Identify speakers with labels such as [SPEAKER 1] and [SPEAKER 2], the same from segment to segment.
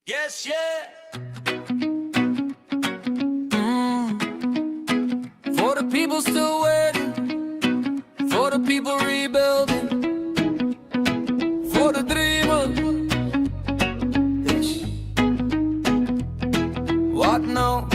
[SPEAKER 1] Yes, yeah. For the people still waiting, for the people rebuilding, for the dreamers. What now?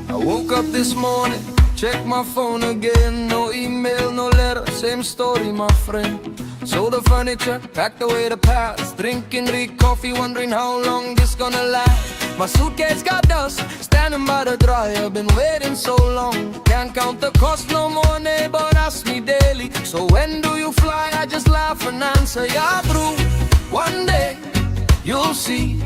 [SPEAKER 1] I woke up this morning, checked my phone again. No email, no letter, same story, my friend. Sold the furniture, packed away the past, drinking Greek coffee, wondering how long this gonna last. My suitcase got dust, standing by the dryer, been waiting so long. Can't count the cost no more, neighbor ask me daily. So when do you fly? I just laugh and answer, yeah bro. One day, you'll see,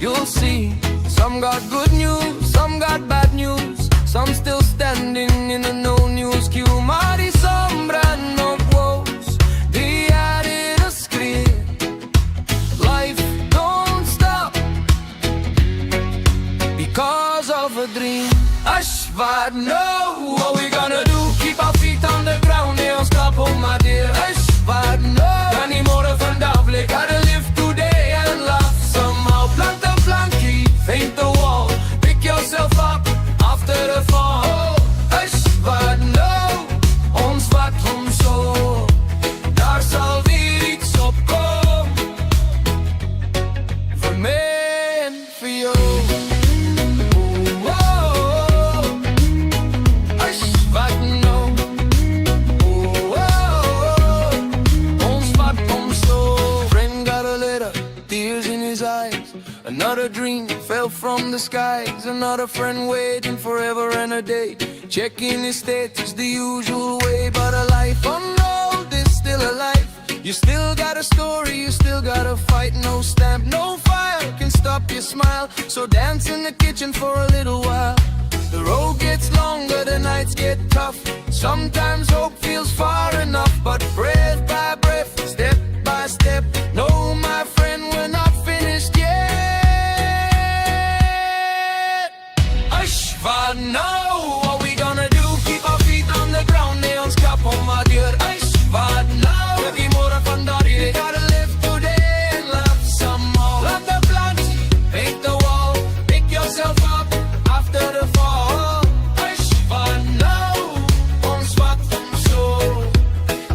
[SPEAKER 1] you'll see. Some got good news, some got bad news, some still standing in a no news queue. Mari sombra no quotes, diari da script. Life don't stop because of a dream. Ashvad, no, what we gonna do? Keep our feet on the ground, they don't stop, oh my dear. Ashvad, no, any more vandavle, gotta live today and laugh somehow. Plant the planky, paint the wall, pick yourself up after the fall. Ashvad, no, ons wat om zo, daar zal weer iets op komen. Voor mij en voor jou. Another dream fell from the skies. Another friend waiting forever and a day, checking his status the usual way. But a life unrolled is still alive. You still got a story, you still got a fight. No stamp, no fire can stop your smile. So dance in the kitchen for a little while. The road gets longer, the nights get tough. Sometimes hope feels far enough, but breath by breath, step by step. No, my friend, we're not finished yet. But now, what we gonna do? Keep our feet on the ground, they don't stop, oh my dear. But now, every more van they gotta live today and laugh somehow. Plant the plants, paint the wall, pick yourself up after the fall. But now, ons wat om zo,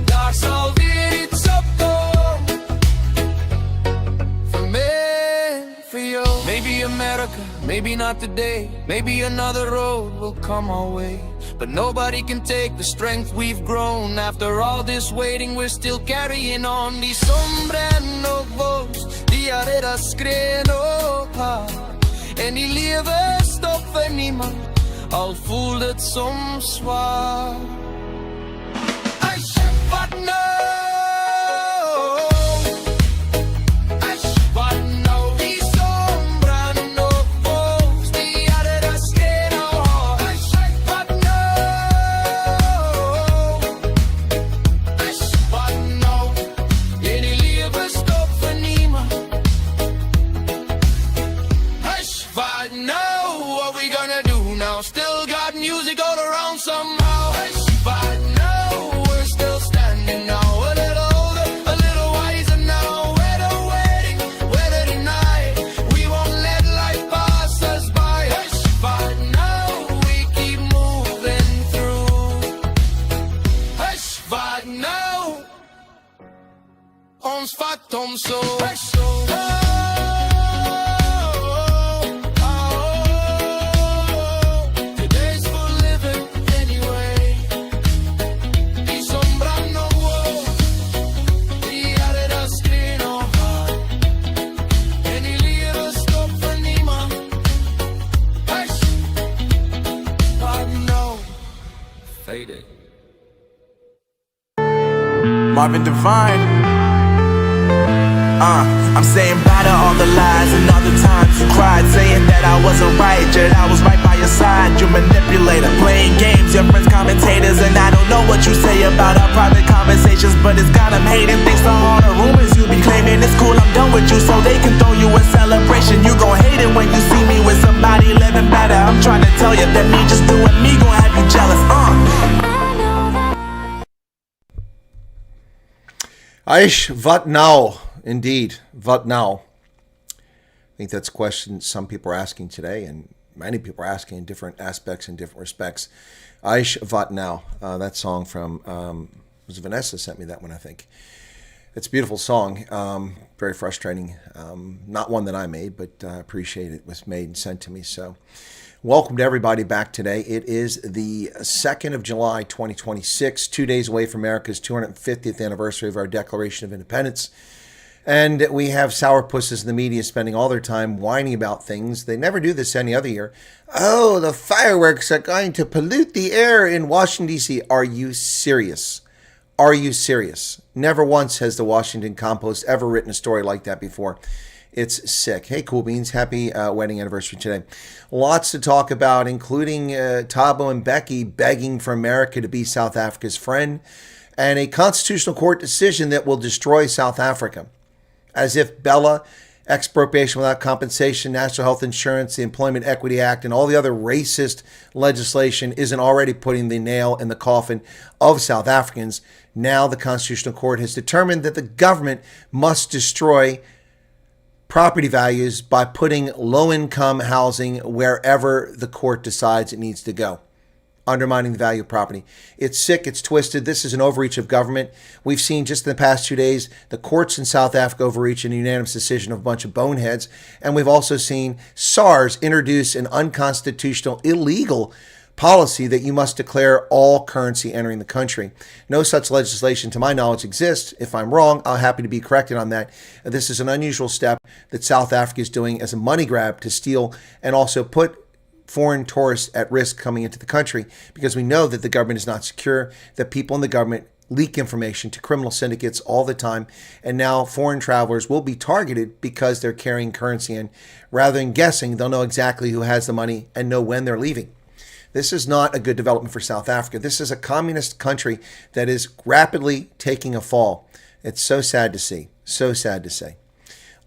[SPEAKER 1] daar zal weer iets opkomen. For me, for you. Maybe America, maybe not today. Maybe another road will come our way. But nobody can take the strength we've grown. After all this waiting, we're still carrying on. Die sombra no voos, die arera skreno pa. En die lewe stop vir niemand, al voel het soms zwaar. I said but no. Still got music all around somehow. But no, we're still standing now. A little older, a little wiser now. We're waiting, we're tonight. We won't let life pass us by. But now we keep moving through. But now, ons vat om zo.
[SPEAKER 2] Marvin Divine. I'm saying bye to all the lies and all the times you cried, saying that I wasn't right, yet I was right by your side. You manipulator, playing games, your friends commentators, and I don't know what you say about our private conversations, but it's got them hating. Thanks to all the rumors you be claiming. It's cool, I'm done with you, so they can throw you a celebration. You gon' hate it when you see me with somebody living better. I'm trying to tell you that me just doing me gon' have you jealous.
[SPEAKER 3] Aish, what now? indeed. What now? I think that's a question some people are asking today, and many people are asking in different aspects and different respects. Aish, what now? That song from, was Vanessa sent me that one, I think. It's a beautiful song, very frustrating. Not one that I made, but I appreciate it was made and sent to me. So welcome to everybody back today. It is the 2nd of July, 2026, 2 days away from America's 250th anniversary of our Declaration of Independence. And we have sourpusses in the media spending all their time whining about things. They never do this any other year. Oh, the fireworks are going to pollute the air in Washington, D.C. Are you serious? Are you serious? Never once has the Washington Compost ever written a story like that before. It's sick. Hey, Cool Beans. Happy wedding anniversary today. Lots to talk about, including Thabo and Becky begging for America to be South Africa's friend, and a constitutional court decision that will destroy South Africa. As if Bella, expropriation without compensation, national health insurance, the Employment Equity Act, and all the other racist legislation isn't already putting the nail in the coffin of South Africans. Now the Constitutional Court has determined that the government must destroy property values by putting low-income housing wherever the court decides it needs to go, undermining the value of property. It's sick. It's twisted. This is an overreach of government. We've seen just in the past 2 days, the courts in South Africa overreach in a unanimous decision of a bunch of boneheads. And we've also seen SARS introduce an unconstitutional, illegal policy that you must declare all currency entering the country. No such legislation, to my knowledge, exists. If I'm wrong, I'm happy to be corrected on that. This is an unusual step that South Africa is doing as a money grab to steal and also put foreign tourists at risk coming into the country, because we know that the government is not secure, that people in the government leak information to criminal syndicates all the time, and now foreign travelers will be targeted because they're carrying currency in. Rather than guessing, they'll know exactly who has the money and know when they're leaving. This is not a good development for South Africa. This is a communist country that is rapidly taking a fall. It's so sad to see. So sad to say.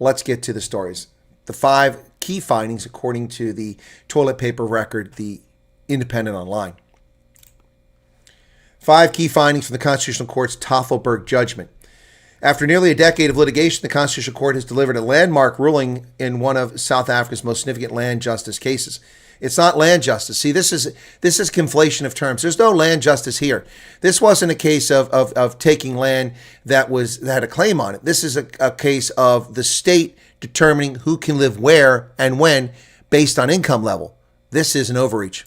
[SPEAKER 3] Let's get to the stories. The 5 key findings, according to the toilet paper record, The Independent Online. 5 key findings from the Constitutional Court's Tafelberg judgment. After nearly a decade of litigation, the Constitutional Court has delivered a landmark ruling in one of South Africa's most significant land justice cases. It's not land justice. See, this is conflation of terms. There's no land justice here. This wasn't a case of taking land that had a claim on it. This is a case of the state determining who can live where and when based on income level. This is an overreach.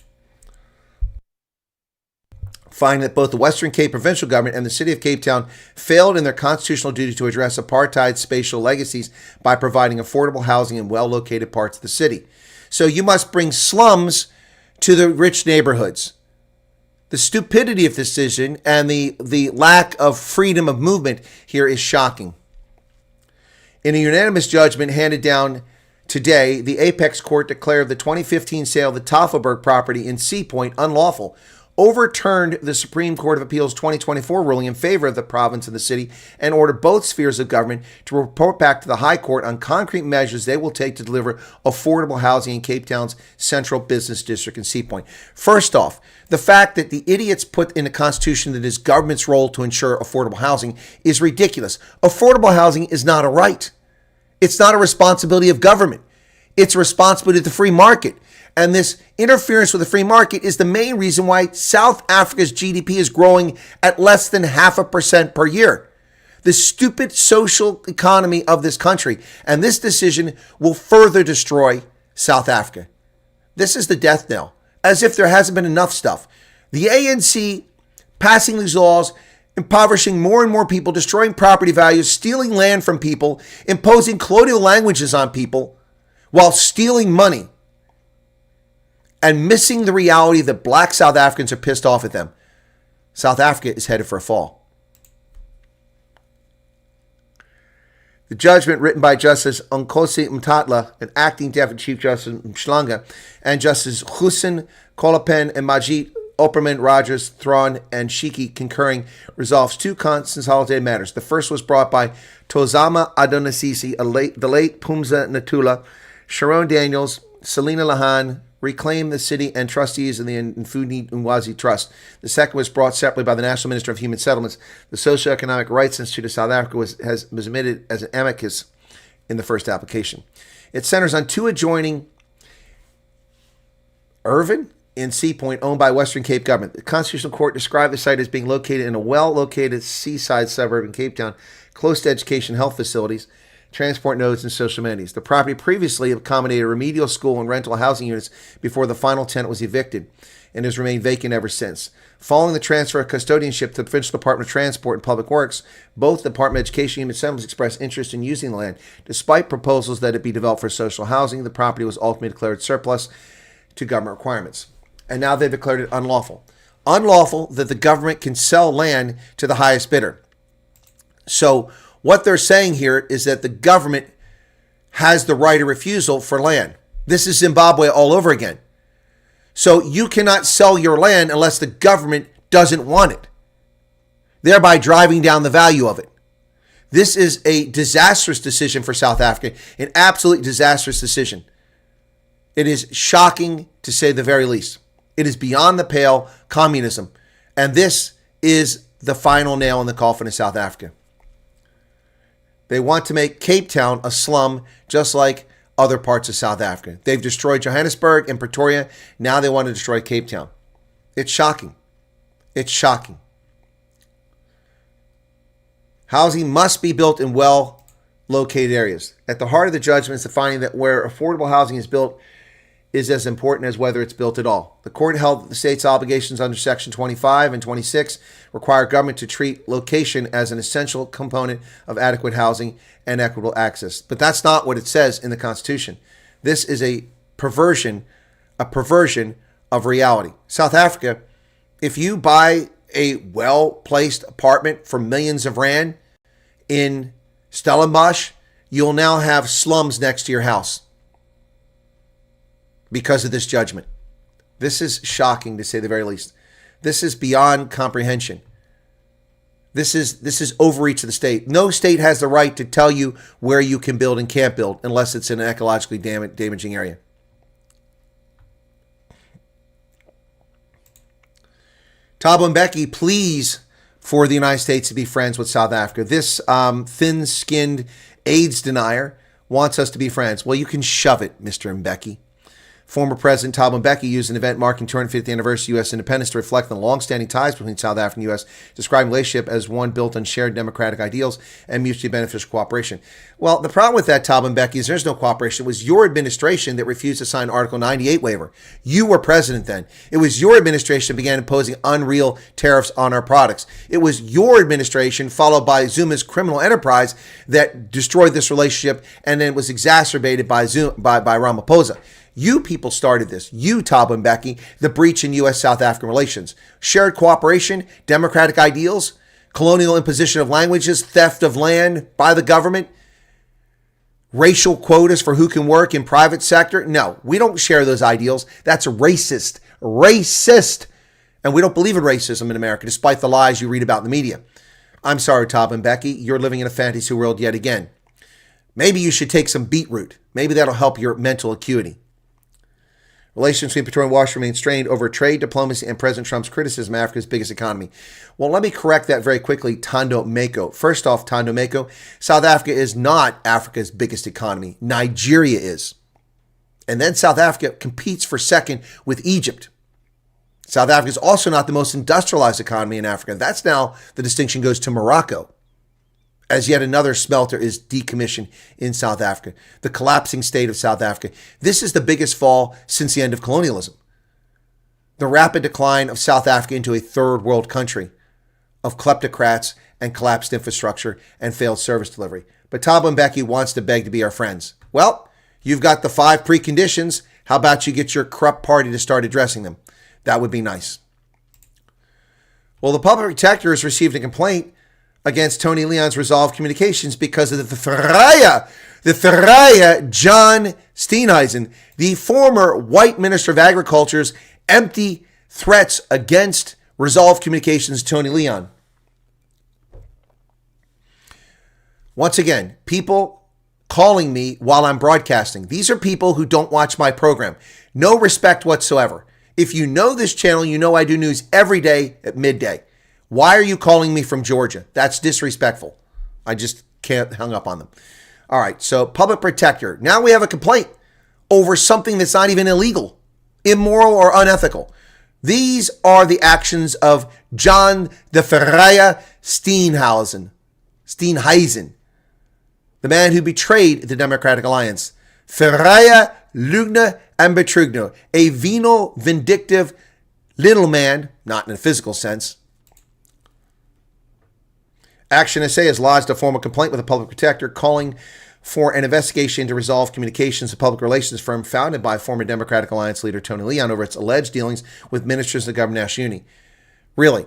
[SPEAKER 3] Finding that both the Western Cape provincial government and the city of Cape Town failed in their constitutional duty to address apartheid's spatial legacies by providing affordable housing in well-located parts of the city. So you must bring slums to the rich neighborhoods. The stupidity of this decision and the lack of freedom of movement here is shocking. In a unanimous judgment handed down today, the Apex Court declared the 2015 sale of the Tafelberg property in Sea Point unlawful, overturned the Supreme Court of Appeals 2024 ruling in favor of the province and the city, and ordered both spheres of government to report back to the High Court on concrete measures they will take to deliver affordable housing in Cape Town's central business district in Sea Point. First off, the fact that the idiots put in the Constitution that it is government's role to ensure affordable housing is ridiculous. Affordable housing is not a right. It's not a responsibility of government. It's a responsibility of the free market. And this interference with the free market is the main reason why South Africa's GDP is growing at less than 0.5% per year. The stupid social economy of this country. And this decision will further destroy South Africa. This is the death knell. As if there hasn't been enough stuff. The ANC passing these laws, impoverishing more and more people, destroying property values, stealing land from people, imposing colonial languages on people, while stealing money. And missing the reality that black South Africans are pissed off at them. South Africa is headed for a fall. The judgment, written by Justice Nkosi Mtatla and Acting Deputy Chief Justice Mhlanga, and Justice Hussein Kolopen and Majid Opperman, Rogers, Thrawn, and Shiki concurring, resolves 2 consolidated matters. The first was brought by Tozama Adonisisi, the late Pumza Natula, Sharon Daniels, Selena Lahan, reclaimed the city and trustees of the Nfudi Nwazi Trust. The second was brought separately by the National Minister of Human Settlements. The Socioeconomic Rights Institute of South Africa was admitted as an amicus in the first application. It centers on two adjoining Irvin and Sea Point owned by Western Cape government. The Constitutional Court described the site as being located in a well-located seaside suburb in Cape Town, close to education, health facilities, transport nodes, and social amenities. The property previously accommodated a remedial school and rental housing units before the final tenant was evicted and has remained vacant ever since. Following the transfer of custodianship to the Provincial Department of Transport and Public Works, both the Department of Education and Human Settlements expressed interest in using the land. Despite proposals that it be developed for social housing, the property was ultimately declared surplus to government requirements. And now they've declared it unlawful. Unlawful that the government can sell land to the highest bidder. So what they're saying here is that the government has the right of refusal for land. This is Zimbabwe all over again. So you cannot sell your land unless the government doesn't want it, thereby driving down the value of it. This is a disastrous decision for South Africa, an absolutely disastrous decision. It is shocking to say the very least. It is beyond the pale communism. And this is the final nail in the coffin of South Africa. They want to make Cape Town a slum just like other parts of South Africa. They've destroyed Johannesburg and Pretoria. Now they want to destroy Cape Town. It's shocking. It's shocking. Housing must be built in well-located areas. At the heart of the judgment is the finding that where affordable housing is built is as important as whether it's built at all. The court held that the state's obligations under Section 25 and 26 require government to treat location as an essential component of adequate housing and equitable access. But that's not what it says in the Constitution. This is a perversion of reality. South Africa, if you buy a well-placed apartment for millions of rand in Stellenbosch, you'll now have slums next to your house because of this judgment. This is shocking, to say the very least. This is beyond comprehension. This is overreach of the state. No state has the right to tell you where you can build and can't build unless it's in an ecologically damaging area. Thabo Mbeki pleads for the United States to be friends with South Africa. This thin-skinned AIDS denier wants us to be friends. Well, you can shove it, Mr. Mbeki. Former President Thabo Mbeki used an event marking 250th anniversary of U.S. independence to reflect on the long-standing ties between South Africa and the U.S., describing the relationship as one built on shared democratic ideals and mutually beneficial cooperation. Well, the problem with that, Thabo Mbeki, is there's no cooperation. It was your administration that refused to sign Article 98 waiver. You were president then. It was your administration that began imposing unreal tariffs on our products. It was your administration, followed by Zuma's criminal enterprise, that destroyed this relationship, and then it was exacerbated by Ramaphosa. You people started this. You, Thabo Mbeki, the breach in U.S.-South African relations. Shared cooperation, democratic ideals, colonial imposition of languages, theft of land by the government, racial quotas for who can work in private sector. No, we don't share those ideals. That's racist. Racist. And we don't believe in racism in America, despite the lies you read about in the media. I'm sorry, Thabo Mbeki, you're living in a fantasy world yet again. Maybe you should take some beetroot. Maybe that'll help your mental acuity. Relations between Pretoria and Washington remain strained over trade, diplomacy, and President Trump's criticism of Africa's biggest economy. Well, let me correct that very quickly, Thando Mako. First off, Thando Mako, South Africa is not Africa's biggest economy. Nigeria is. And then South Africa competes for second with Egypt. South Africa is also not the most industrialized economy in Africa. That's now the distinction goes to Morocco, as yet another smelter is decommissioned in South Africa. The collapsing state of South Africa. This is the biggest fall since the end of colonialism. The rapid decline of South Africa into a third world country of kleptocrats and collapsed infrastructure and failed service delivery. But Thabo Mbeki wants to beg to be our friends. Well, you've got the 5 preconditions. How about you get your corrupt party to start addressing them? That would be nice. Well, the public protector has received a complaint against Tony Leon's Resolve Communications because of the Thuraya John Steenhuisen, the former white Minister of Agriculture's empty threats against Resolve Communications' Tony Leon. Once again, people calling me while I'm broadcasting. These are people who don't watch my program. No respect whatsoever. If you know this channel, you know I do news every day at midday. Why are you calling me from Georgia? That's disrespectful. I just can't hang up on them. All right, so public protector. Now we have a complaint over something that's not even illegal, immoral, or unethical. These are the actions of John de Ferreira Steenhuisen, the man who betrayed the Democratic Alliance. Ferreira, Lugna, and Betrugno, a venal, vindictive little man, not in a physical sense. Action SA has lodged a formal complaint with the public protector calling for an investigation to resolve communications and public relations firm founded by former Democratic Alliance leader Tony Leon over its alleged dealings with ministers of the government national unity. Really?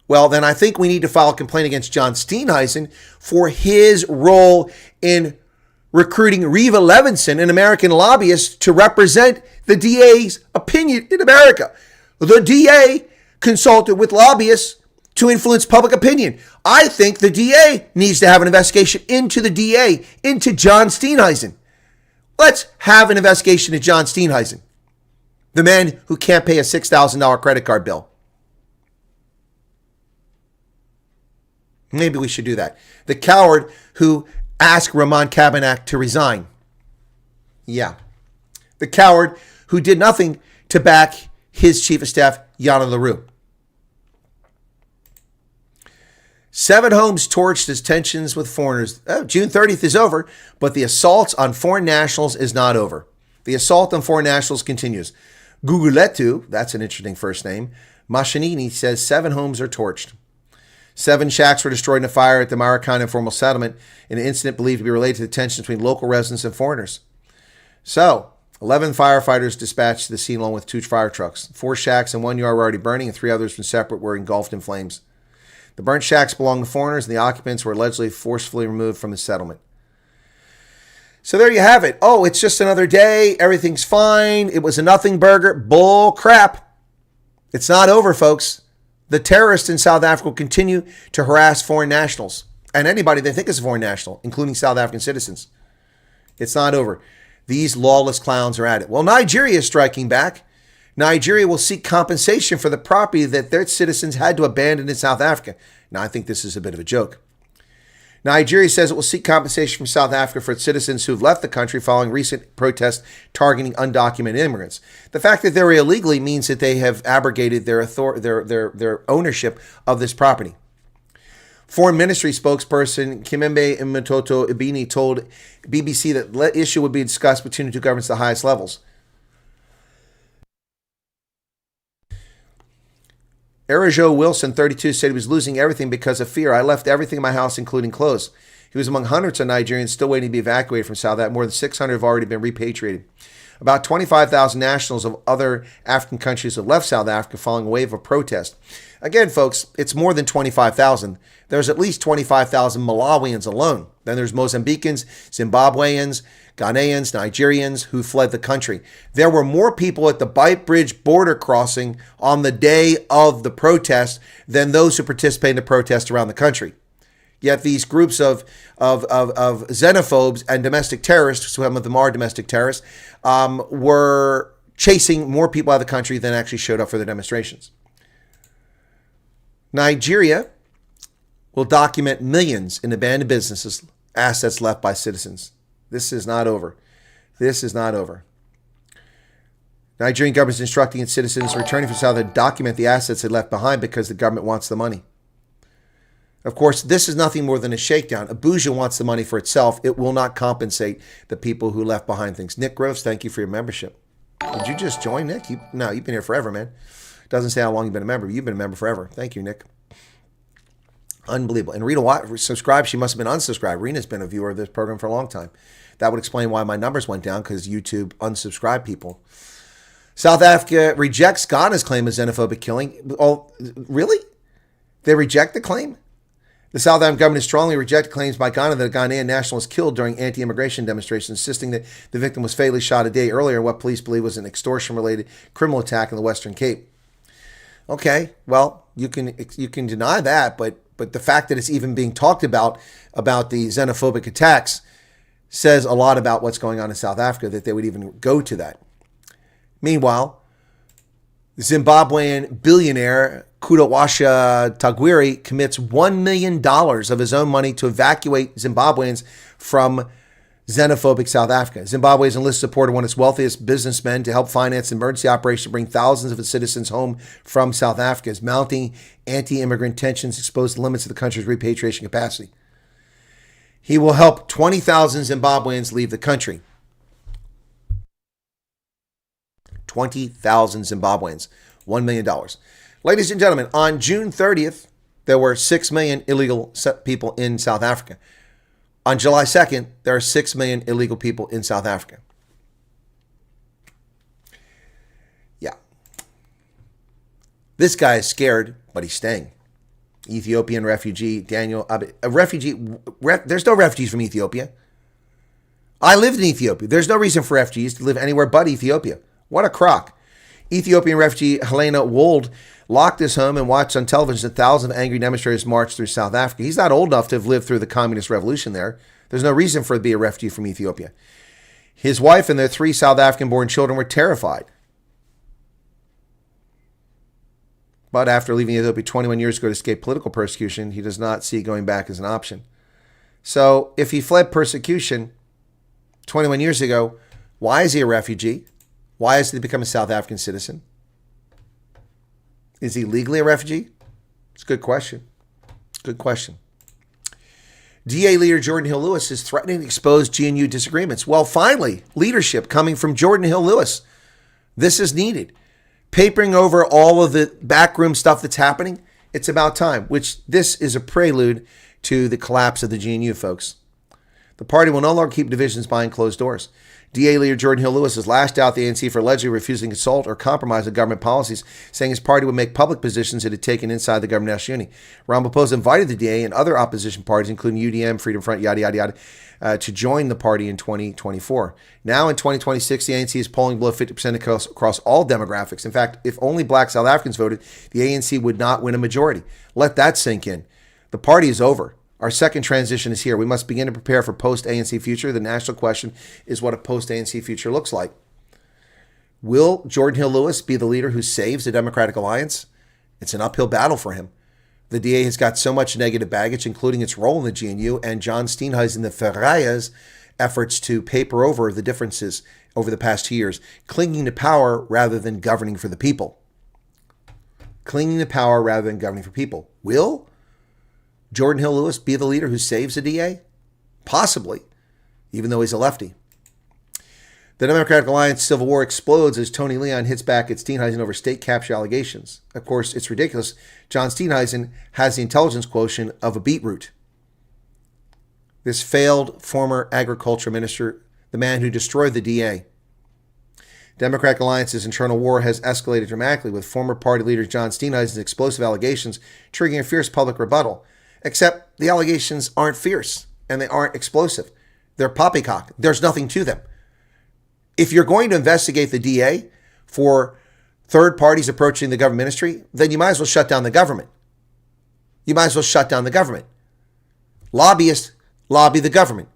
[SPEAKER 3] Well, then I think we need to file a complaint against John Steenhuisen for his role in recruiting Reva Levinson, an American lobbyist, to represent the DA's opinion in America. The DA consulted with lobbyists to influence public opinion. I think the DA needs to have an investigation into the DA, into John Steenhuisen. Let's have an investigation into John Steenhuisen, the man who can't pay a $6,000 credit card bill. Maybe we should do that. The coward who asked Ramon Cabanach to resign. Yeah. The coward who did nothing to back his chief of staff, Yana LaRue. 7 homes torched as tensions with foreigners. June 30th is over, but the assaults on foreign nationals is not over. The assault on foreign nationals continues. Guguletu, that's an interesting first name, Machinini says 7 homes are torched. 7 shacks were destroyed in a fire at the Maracana informal settlement in an incident believed to be related to the tensions between local residents and foreigners. So, 11 firefighters dispatched to the scene along with 2 fire trucks. 4 shacks and 1 yard were already burning, and 3 others from separate were engulfed in flames. The burnt shacks belonged to foreigners, and the occupants were allegedly forcefully removed from the settlement. So there you have it. Oh, it's just another day. Everything's fine. It was a nothing burger. Bull crap. It's not over, folks. The terrorists in South Africa will continue to harass foreign nationals and anybody they think is a foreign national, including South African citizens. It's not over. These lawless clowns are at it. Well, Nigeria is striking back. Nigeria will seek compensation for the property that their citizens had to abandon in South Africa. Now, I think this is a bit of a joke. Nigeria says it will seek compensation from South Africa for its citizens who have left the country following recent protests targeting undocumented immigrants. The fact that they're illegally means that they have abrogated their ownership of this property. Foreign Ministry spokesperson Kimembe Mtoto Ibini told BBC that the issue would be discussed between the two governments at the highest levels. Arajo Wilson, 32, said he was losing everything because of fear. I left everything in my house, including clothes. He was among hundreds of Nigerians still waiting to be evacuated from South Africa. More than 600 have already been repatriated. About 25,000 nationals of other African countries have left South Africa following a wave of protest. Again, folks, it's more than 25,000. There's at least 25,000 Malawians alone. Then there's Mozambicans, Zimbabweans, Ghanaians, Nigerians who fled the country. There were more people at the Bight Bridge border crossing on the day of the protest than those who participated in the protest around the country. Yet these groups of xenophobes and domestic terrorists, some of them are domestic terrorists, were chasing more people out of the country than actually showed up for the demonstrations. Nigeria will document millions in abandoned businesses, assets left by citizens. This is not over. This is not over. Nigerian government is instructing its citizens returning from South to document the assets they left behind because the government wants the money. Of course, this is nothing more than a shakedown. Abuja wants the money for itself. It will not compensate the people who left behind things. Nick Groves, thank you for your membership. Did you just join, Nick? No, you've been here forever, man. Doesn't say how long you've been a member. You've been a member forever. Thank you, Nick. Unbelievable. And Rita Watt subscribed. She must have been unsubscribed. Rena's been a viewer of this program for a long time. That would explain why my numbers went down, because YouTube unsubscribed people. South Africa rejects Ghana's claim of xenophobic killing. Oh, really? They reject the claim? The South African government has strongly rejected claims by Ghana that a Ghanaian national was killed during anti-immigration demonstrations, insisting that the victim was fatally shot a day earlier in what police believe was an extortion-related criminal attack in the Western Cape. Okay, well, you can deny that, but the fact that it's even being talked about the xenophobic attacks, says a lot about what's going on in South Africa that they would even go to that. Meanwhile, Zimbabwean billionaire Kudawasha Tagwiri commits $1 million of his own money to evacuate Zimbabweans from xenophobic South Africa. Zimbabwe has enlisted support of one of its wealthiest businessmen to help finance an emergency operation to bring thousands of its citizens home from South Africa as mounting anti-immigrant tensions expose the limits of the country's repatriation capacity. He will help 20,000 Zimbabweans leave the country. 20,000 Zimbabweans, $1 million. Ladies and gentlemen, on June 30th, there were 6 million illegal people in South Africa. On July 2nd, there are 6 million illegal people in South Africa. Yeah. This guy is scared, but he's staying. Ethiopian refugee, Daniel, a refugee, there's no refugees from Ethiopia. I lived in Ethiopia. There's no reason for refugees to live anywhere but Ethiopia. What a crock. Ethiopian refugee Helena Wold locked his home and watched on television as thousands of angry demonstrators marched through South Africa. He's not old enough to have lived through the communist revolution there. There's no reason for him to be a refugee from Ethiopia. His wife and their 3 South African-born children were terrified. But after leaving Ethiopia 21 years ago to escape political persecution, he does not see going back as an option. So if he fled persecution 21 years ago, why is he a refugee? Why has he become a South African citizen? Is he legally a refugee? It's a good question. Good question. DA leader Jordan Hill Lewis is threatening to expose GNU disagreements. Well, finally, leadership coming from Jordan Hill Lewis. This is needed. Papering over all of the backroom stuff that's happening, it's about time, which this is a prelude to the collapse of the GNU, folks. The party will no longer keep divisions behind closed doors. DA leader Jordan Hill Lewis has lashed out the ANC for allegedly refusing to consult or compromise with government policies, saying his party would make public positions it had taken inside the government national unity. Ramaphosa invited the DA and other opposition parties, including UDM, Freedom Front, yada, yada, yada, to join the party in 2024. Now in 2026, the ANC is polling below 50% across all demographics. In fact, if only black South Africans voted, the ANC would not win a majority. Let that sink in. The party is over. Our second transition is here. We must begin to prepare for post-ANC future. The national question is what a post-ANC future looks like. Will Jordan Hill Lewis be the leader who saves the Democratic Alliance? It's an uphill battle for him. The DA has got so much negative baggage, including its role in the GNU and John Steenhuisen, the Ferraya's efforts to paper over the differences over the past 2 years, clinging to power rather than governing for the people. Clinging to power rather than governing for people. Will Jordan Hill Lewis be the leader who saves the DA? Possibly, even though he's a lefty. The Democratic Alliance civil war explodes as Tony Leon hits back at Steenhuisen over state capture allegations. Of course, it's ridiculous. John Steenhuisen has the intelligence quotient of a beetroot. This failed former agriculture minister, the man who destroyed the DA. Democratic Alliance's internal war has escalated dramatically, with former party leader John Steenhuisen's explosive allegations triggering a fierce public rebuttal. Except the allegations aren't fierce and they aren't explosive. They're poppycock. There's nothing to them. If you're going to investigate the DA for third parties approaching the government ministry, then you might as well shut down the government. You might as well shut down the government. Lobbyists lobby the government.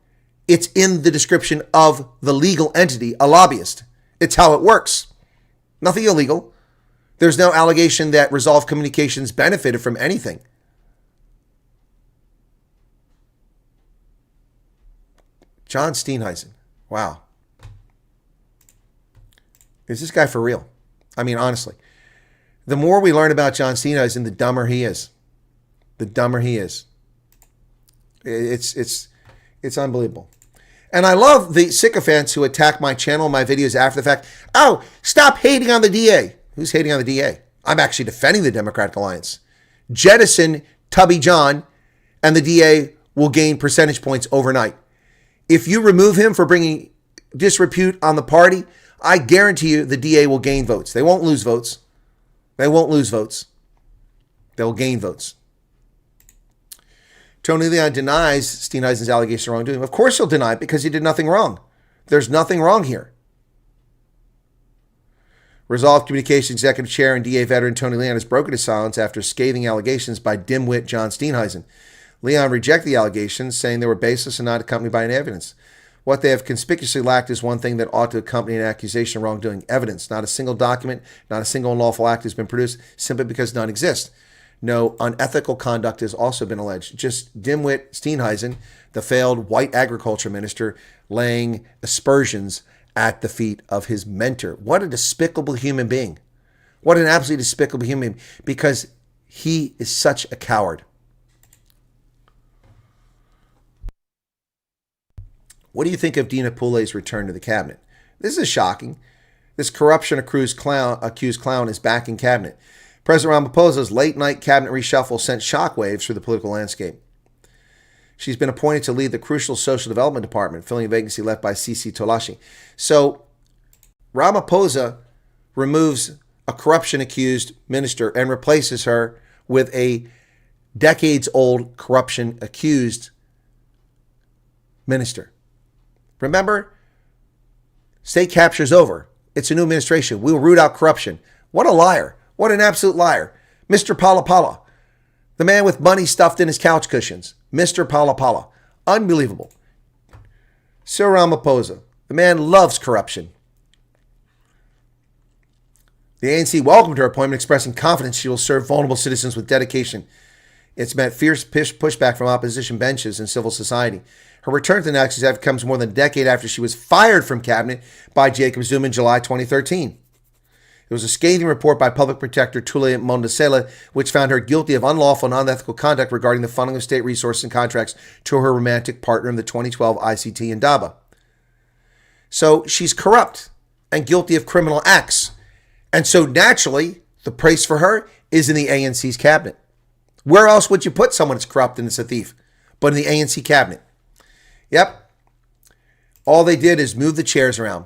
[SPEAKER 3] It's in the description of the legal entity, a lobbyist. It's how it works. Nothing illegal. There's no allegation that Resolve Communications benefited from anything. John Steenhuisen. Wow. Is this guy for real? I mean, honestly. The more we learn about John Steenhuisen, the dumber he is. The dumber he is. It's unbelievable. And I love the sycophants who attack my channel, my videos after the fact. Oh, stop hating on the DA. Who's hating on the DA? I'm actually defending the Democratic Alliance. Jettison Tubby John and the DA will gain percentage points overnight. If you remove him for bringing disrepute on the party, I guarantee you the DA will gain votes. They won't lose votes. They won't lose votes. They'll gain votes. Tony Leon denies Steenhuisen's allegation of wrongdoing. Of course he'll deny it because he did nothing wrong. There's nothing wrong here. Resolve Communications Executive Chair and DA veteran Tony Leon has broken his silence after scathing allegations by dimwit John Steenhuisen. Leon rejected the allegations, saying they were baseless and not accompanied by any evidence. What they have conspicuously lacked is one thing that ought to accompany an accusation of wrongdoing: evidence. Not a single document, not a single unlawful act has been produced simply because none exist. No unethical conduct has also been alleged. Just dimwit Steenhuisen, the failed white agriculture minister, laying aspersions at the feet of his mentor. What a despicable human being. What an absolutely despicable human being, because he is such a coward. What do you think of Dina Poulet's return to the cabinet? This is shocking. This corruption-accused clown is back in cabinet. President Ramaphosa's late-night cabinet reshuffle sent shockwaves through the political landscape. She's been appointed to lead the crucial social development department, filling a vacancy left by Sisi Tolashi. So Ramaphosa removes a corruption-accused minister and replaces her with a decades-old corruption-accused minister. Remember, state capture is over. It's a new administration. We will root out corruption. What a liar. What an absolute liar. Mr. Palapala, the man with money stuffed in his couch cushions. Mr. Palapala. Unbelievable. Cyril Ramaphosa, the man loves corruption. The ANC welcomed her appointment, expressing confidence she will serve vulnerable citizens with dedication. It's met fierce pushback from opposition benches and civil society. Her return to the National comes more than a decade after she was fired from cabinet by Jacob Zuma in July 2013. It was a scathing report by Public Protector Tule Mondesela, which found her guilty of unlawful and unethical conduct regarding the funding of state resources and contracts to her romantic partner in the 2012 ICT in Daba. So she's corrupt and guilty of criminal acts. And so naturally, the place for her is in the ANC's cabinet. Where else would you put someone that's corrupt and is a thief but in the ANC cabinet? Yep. All they did is move the chairs around.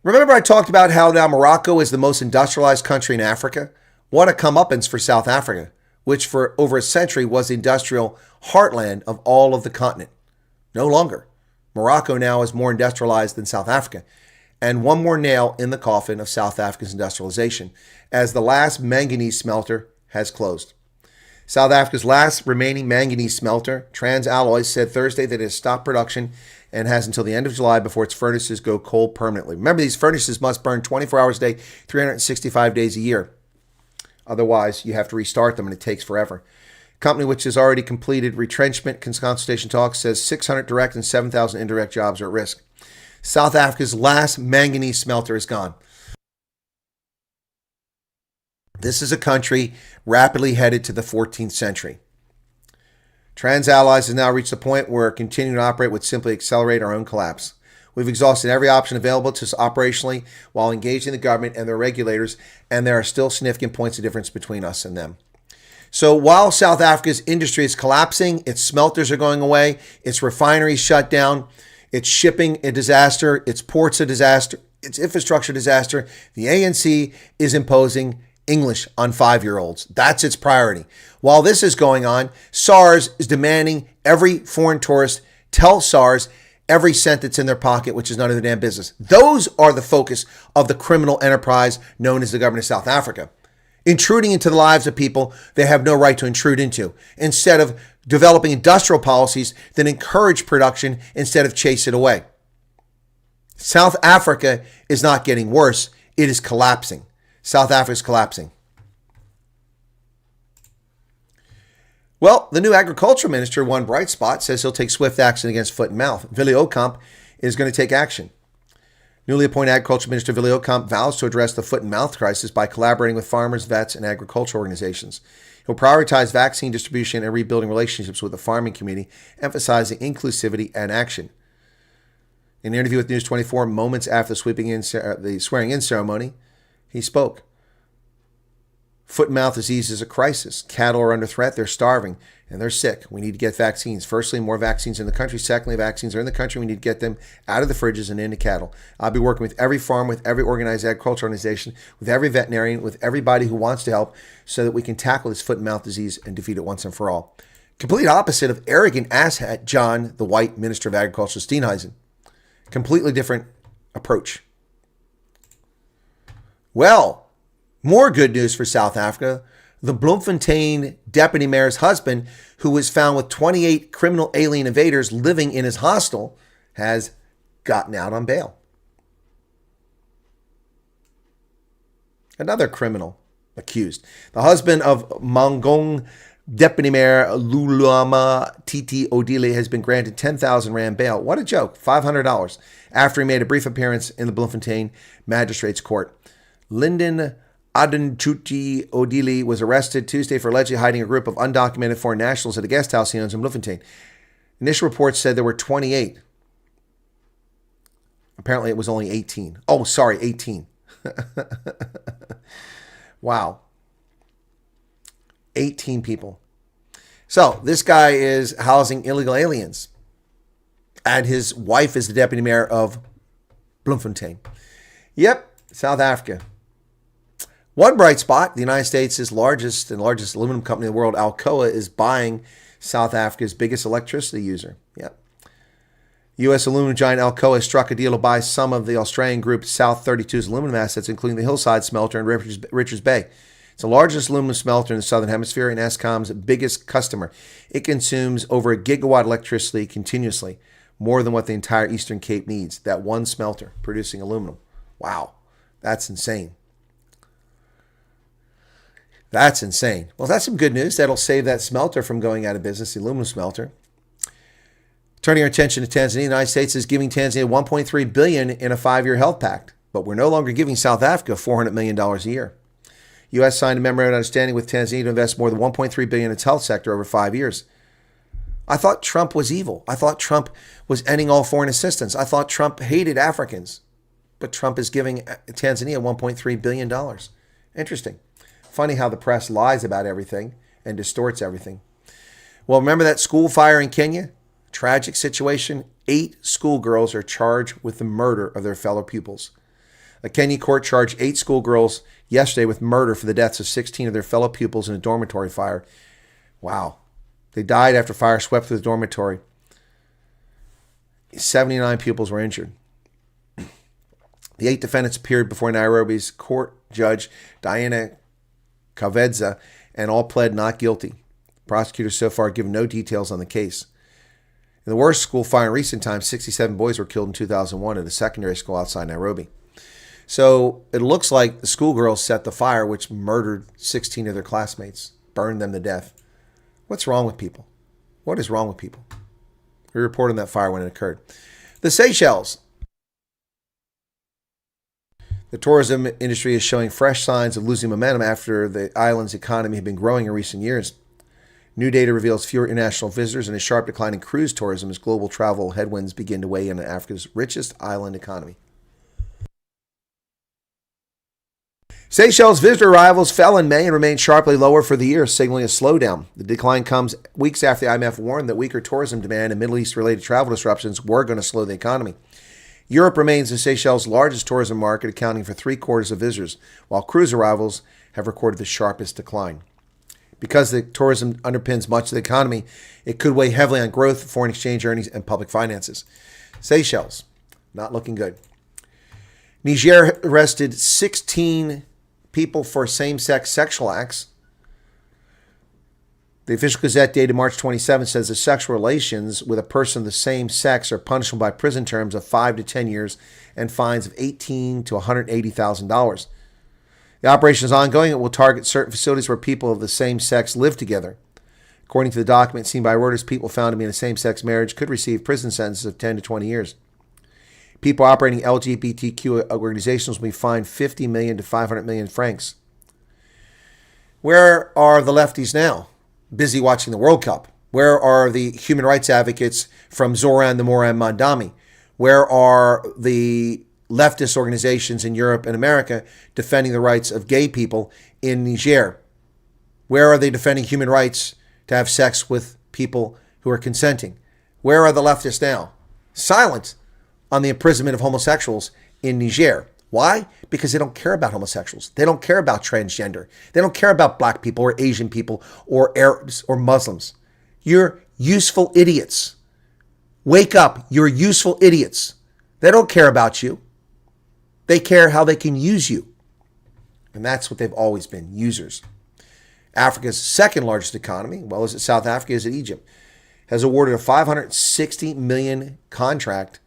[SPEAKER 3] Remember I talked about how now Morocco is the most industrialized country in Africa? What a comeuppance for South Africa, which for over a century was the industrial heartland of all of the continent. No longer. Morocco now is more industrialized than South Africa. And one more nail in the coffin of South Africa's industrialization, as the last manganese smelter has closed. South Africa's last remaining manganese smelter, TransAlloys, said Thursday that it has stopped production and has until the end of July before its furnaces go cold permanently. Remember, these furnaces must burn 24 hours a day, 365 days a year. Otherwise, you have to restart them, and it takes forever. A company which has already completed retrenchment consultation talks says 600 direct and 7,000 indirect jobs are at risk. South Africa's last manganese smelter is gone. This is a country rapidly headed to the 14th century. TransAlloys has now reached the point where continuing to operate would simply accelerate our own collapse. We've exhausted every option available to us operationally while engaging the government and their regulators, and there are still significant points of difference between us and them. So while South Africa's industry is collapsing, its smelters are going away, its refineries shut down, its shipping a disaster, its ports a disaster, its infrastructure disaster, the ANC is imposing English on 5-year-olds. That's its priority. While this is going on, SARS is demanding every foreign tourist tell SARS every cent that's in their pocket, which is none of their damn business. Those are the focus of the criminal enterprise known as the government of South Africa. Intruding into the lives of people they have no right to intrude into, instead of developing industrial policies that encourage production instead of chase it away. South Africa is not getting worse. It is collapsing. South Africa is collapsing. Well, the new agriculture minister, one bright spot, says he'll take swift action against foot and mouth. Willie Okamp is going to take action. Newly appointed Agriculture Minister Willie Okamp vows to address the foot and mouth crisis by collaborating with farmers, vets, and agricultural organizations. He'll prioritize vaccine distribution and rebuilding relationships with the farming community, emphasizing inclusivity and action. In an interview with News 24 moments after the swearing-in ceremony, he spoke. Foot and mouth disease is a crisis. Cattle are under threat. They're starving and they're sick. We need to get vaccines. Firstly, more vaccines in the country. Secondly, vaccines are in the country. We need to get them out of the fridges and into cattle. I'll be working with every farm, with every organized agriculture organization, with every veterinarian, with everybody who wants to help so that we can tackle this foot and mouth disease and defeat it once and for all. Complete opposite of arrogant asshat John, the white Minister of Agriculture, Steenhuisen. Completely different approach. Well, more good news for South Africa. The Bloemfontein deputy mayor's husband, who was found with 28 criminal alien invaders living in his hostel, has gotten out on bail. Another criminal accused. The husband of Mangong Deputy Mayor Lulama Titi Odile has been granted 10,000 Rand bail. What a joke. $500 after he made a brief appearance in the Bloemfontein Magistrates Court. Lyndon Adenchuti Odile was arrested Tuesday for allegedly hiding a group of undocumented foreign nationals at a guest house he owns in Bloemfontein. Initial reports said there were 28. Apparently it was only 18. Oh, sorry, 18. Wow. 18 people. So this guy is housing illegal aliens. And his wife is the deputy mayor of Bloemfontein. Yep, South Africa. One bright spot, the United States' largest aluminum company in the world, Alcoa, is buying South Africa's biggest electricity user. Yep. U.S. aluminum giant Alcoa struck a deal to buy some of the Australian group South 32's aluminum assets, including the Hillside smelter in Richards Bay. It's the largest aluminum smelter in the Southern Hemisphere and Eskom's biggest customer. It consumes over 1 gigawatt of electricity continuously, more than what the entire Eastern Cape needs. That one smelter producing aluminum. Wow, that's insane. That's insane. Well, that's some good news. That'll save that smelter from going out of business, the aluminum smelter. Turning our attention to Tanzania, the United States is giving Tanzania $1.3 billion in a 5-year health pact, but we're no longer giving South Africa $400 million a year. U.S. signed a memorandum of understanding with Tanzania to invest more than $1.3 billion in its health sector over 5 years. I thought Trump was evil. I thought Trump was ending all foreign assistance. I thought Trump hated Africans, but Trump is giving Tanzania $1.3 billion. Interesting. Funny how the press lies about everything and distorts everything. Well, remember that school fire in Kenya? Tragic situation. 8 schoolgirls are charged with the murder of their fellow pupils. A Kenya court charged 8 schoolgirls yesterday with murder for the deaths of 16 of their fellow pupils in a dormitory fire. Wow. They died after fire swept through the dormitory. 79 pupils were injured. The 8 defendants appeared before Nairobi's court judge, Diana Kavedza, and all pled not guilty. Prosecutors so far have given no details on the case. In the worst school fire in recent times, 67 boys were killed in 2001 at a secondary school outside Nairobi. So it looks like the schoolgirls set the fire, which murdered 16 of their classmates, burned them to death. What's wrong with people? What is wrong with people? We reported on that fire when it occurred. The Seychelles. The tourism industry is showing fresh signs of losing momentum after the island's economy had been growing in recent years. New data reveals fewer international visitors and a sharp decline in cruise tourism as global travel headwinds begin to weigh in on Africa's richest island economy. Seychelles visitor arrivals fell in May and remained sharply lower for the year, signaling a slowdown. The decline comes weeks after the IMF warned that weaker tourism demand and Middle East-related travel disruptions were going to slow the economy. Europe remains the Seychelles' largest tourism market, accounting for 3/4 of visitors, while cruise arrivals have recorded the sharpest decline. Because the tourism underpins much of the economy, it could weigh heavily on growth, foreign exchange earnings, and public finances. Seychelles, not looking good. Niger arrested 16 people for same-sex sexual acts. The official Gazette dated March 27 says that sexual relations with a person of the same sex are punishable by prison terms of 5 to 10 years and fines of $18,000 to $180,000. The operation is ongoing. It will target certain facilities where people of the same sex live together. According to the document seen by Reuters, people found to be in a same-sex marriage could receive prison sentences of 10 to 20 years. People operating LGBTQ organizations will be fined 50 million to 500 million francs. Where are the lefties now? Busy watching the World Cup. Where are the human rights advocates from Zoran the Moran Mandami? Where are the leftist organizations in Europe and America defending the rights of gay people in Niger? Where are they defending human rights to have sex with people who are consenting? Where are the leftists now? Silent on the imprisonment of homosexuals in Niger. Why? Because they don't care about homosexuals. They don't care about transgender. They don't care about black people or Asian people or Arabs or Muslims. You're useful idiots. Wake up. You're useful idiots. They don't care about you. They care how they can use you. And that's what they've always been, users. Africa's second largest economy, well, is it South Africa, is it Egypt, has awarded a $560 million contract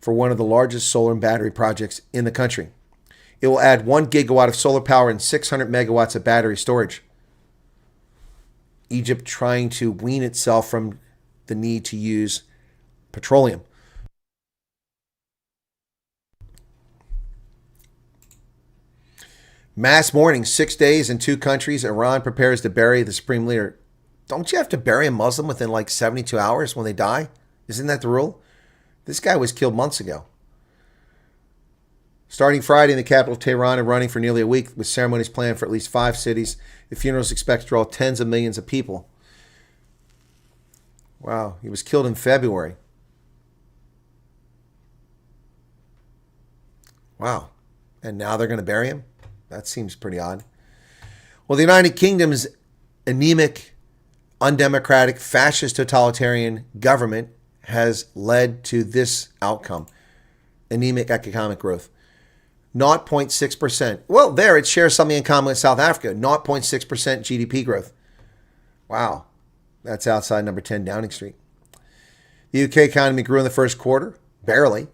[SPEAKER 3] for one of the largest solar and battery projects in the country. It will add 1 gigawatt of solar power and 600 megawatts of battery storage. Egypt trying to wean itself from the need to use petroleum. Mass mourning, 6 days in 2 countries. Iran prepares to bury the supreme leader. Don't you have to bury a Muslim within like 72 hours when they die? Isn't that the rule? This guy was killed months ago. Starting Friday in the capital of Tehran and running for nearly a week with ceremonies planned for at least 5 cities. The funeral is expected to draw tens of millions of people. Wow, he was killed in February. Wow. And now they're going to bury him? That seems pretty odd. Well, the United Kingdom's anemic, undemocratic, fascist, totalitarian government has led to this outcome. Anemic economic growth. 0.6%. Well, there it shares something in common with South Africa. 0.6% GDP growth. Wow. That's outside number 10 Downing Street. The UK economy grew in the first quarter. Barely.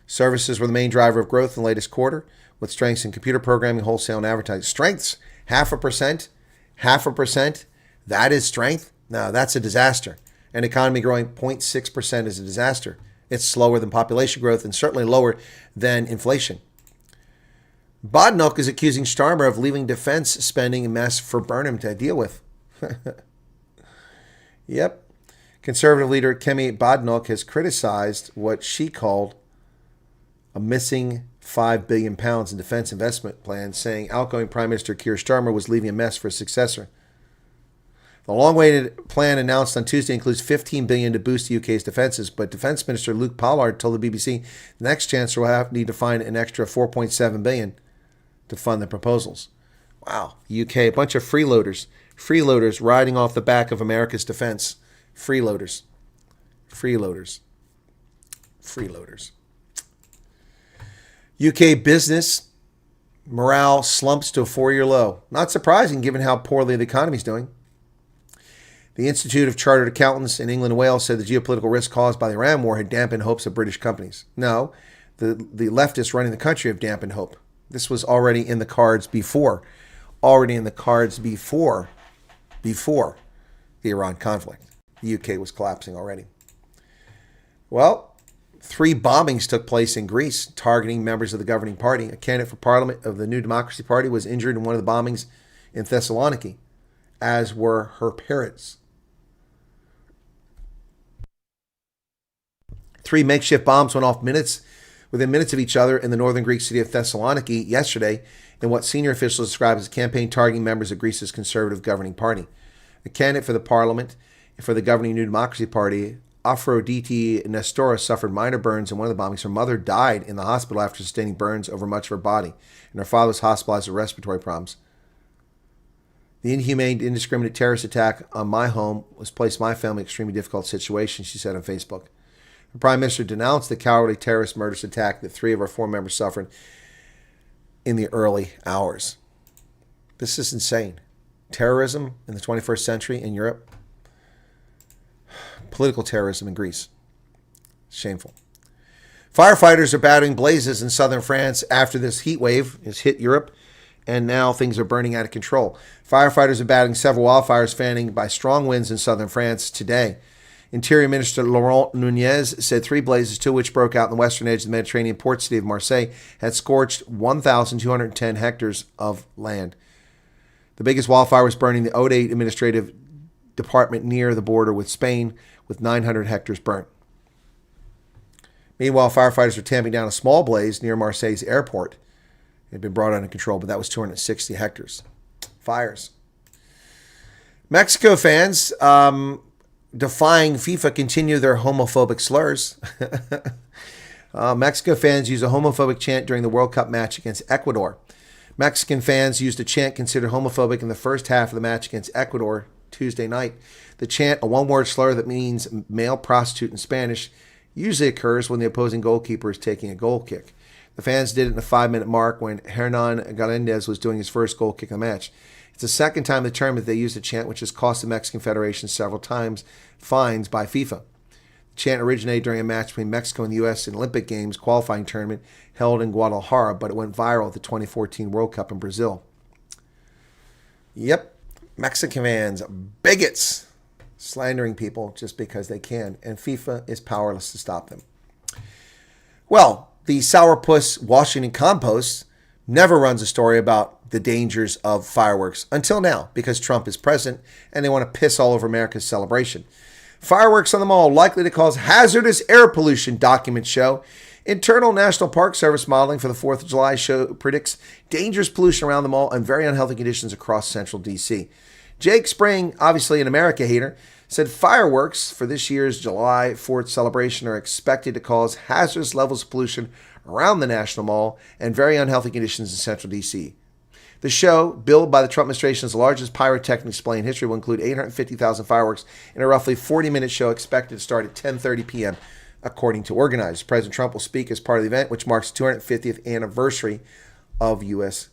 [SPEAKER 3] Services were the main driver of growth in the latest quarter, with strengths in computer programming, wholesale, and advertising. Strengths, 0.5%. 0.5%. That is strength? No, that's a disaster. An economy growing 0.6% is a disaster. It's slower than population growth and certainly lower than inflation. Badenoch is accusing Starmer of leaving defense spending a mess for Burnham to deal with. Yep. Conservative leader Kemi Badenoch has criticized what she called a missing £5 billion in defense investment plan, saying outgoing Prime Minister Keir Starmer was leaving a mess for his successor. The long-awaited plan announced on Tuesday includes $15 billion to boost the UK's defences, but Defence Minister Luke Pollard told the BBC the next Chancellor will need to find an extra $4.7 billion to fund the proposals. Wow, UK, a bunch of freeloaders riding off the back of America's defense. Freeloaders. UK business morale slumps to a 4-year low. Not surprising given how poorly the economy is doing. The Institute of Chartered Accountants in England and Wales said the geopolitical risk caused by the Iran war had dampened hopes of British companies. No, the leftists running the country have dampened hope. This was already in the cards before. Before the Iran conflict. The UK was collapsing already. Well, 3 bombings took place in Greece, targeting members of the governing party. A candidate for parliament of the New Democracy Party was injured in one of the bombings in Thessaloniki, as were her parents. 3 makeshift bombs went off within minutes of each other in the northern Greek city of Thessaloniki yesterday in what senior officials describe as a campaign targeting members of Greece's conservative governing party. A candidate for the parliament for the governing New Democracy Party, Aphrodite Nestora, suffered minor burns in one of the bombings. Her mother died in the hospital after sustaining burns over much of her body, and her father was hospitalized with respiratory problems. The inhumane, indiscriminate terrorist attack on my home has placed my family in an extremely difficult situation, she said on Facebook. The Prime Minister denounced the cowardly terrorist murderous attack that 3 of our 4 members suffered in the early hours. This is insane. Terrorism in the 21st century in Europe. Political terrorism in Greece. Shameful. Firefighters are battling blazes in southern France after this heat wave has hit Europe, and now things are burning out of control. Firefighters are battling several wildfires fanning by strong winds in southern France today. Interior Minister Laurent Nunez said 3 blazes, 2 of which broke out in the western edge of the Mediterranean port city of Marseille, had scorched 1,210 hectares of land. The biggest wildfire was burning the Ode administrative department near the border with Spain, with 900 hectares burnt. Meanwhile, firefighters were tamping down a small blaze near Marseille's airport. It had been brought under control, but that was 260 hectares. Fires. Mexico fans defying FIFA continue their homophobic slurs. Mexico fans used a homophobic chant during the World Cup match against Ecuador. Mexican fans used a chant considered homophobic in the first half of the match against Ecuador Tuesday night. The chant, a one-word slur that means male prostitute in Spanish, usually occurs when the opposing goalkeeper is taking a goal kick. The fans did it in the 5-minute mark when Hernan Galendez was doing his first goal kick of the match. It's the second time in the tournament they used the chant, which has cost the Mexican Federation several times fines by FIFA. The chant originated during a match between Mexico and the U.S. in Olympic Games qualifying tournament held in Guadalajara, but it went viral at the 2014 World Cup in Brazil. Yep, Mexican fans, bigots, slandering people just because they can, and FIFA is powerless to stop them. Well, the sourpuss Washington Compost never runs a story about the dangers of fireworks until now, because Trump is president and they want to piss all over America's celebration. Fireworks on the mall likely to cause hazardous air pollution, documents show. Internal National Park Service modeling for the 4th of July show predicts dangerous pollution around the mall and very unhealthy conditions across central D.C. Jake Spring, obviously an America hater, said fireworks for this year's July 4th celebration are expected to cause hazardous levels of pollution around the National Mall and very unhealthy conditions in central D.C. The show, billed by the Trump administration as the largest pyrotechnic display in history, will include 850,000 fireworks in a roughly 40-minute show expected to start at 10:30 p.m., according to organizers. President Trump will speak as part of the event, which marks the 250th anniversary of U.S.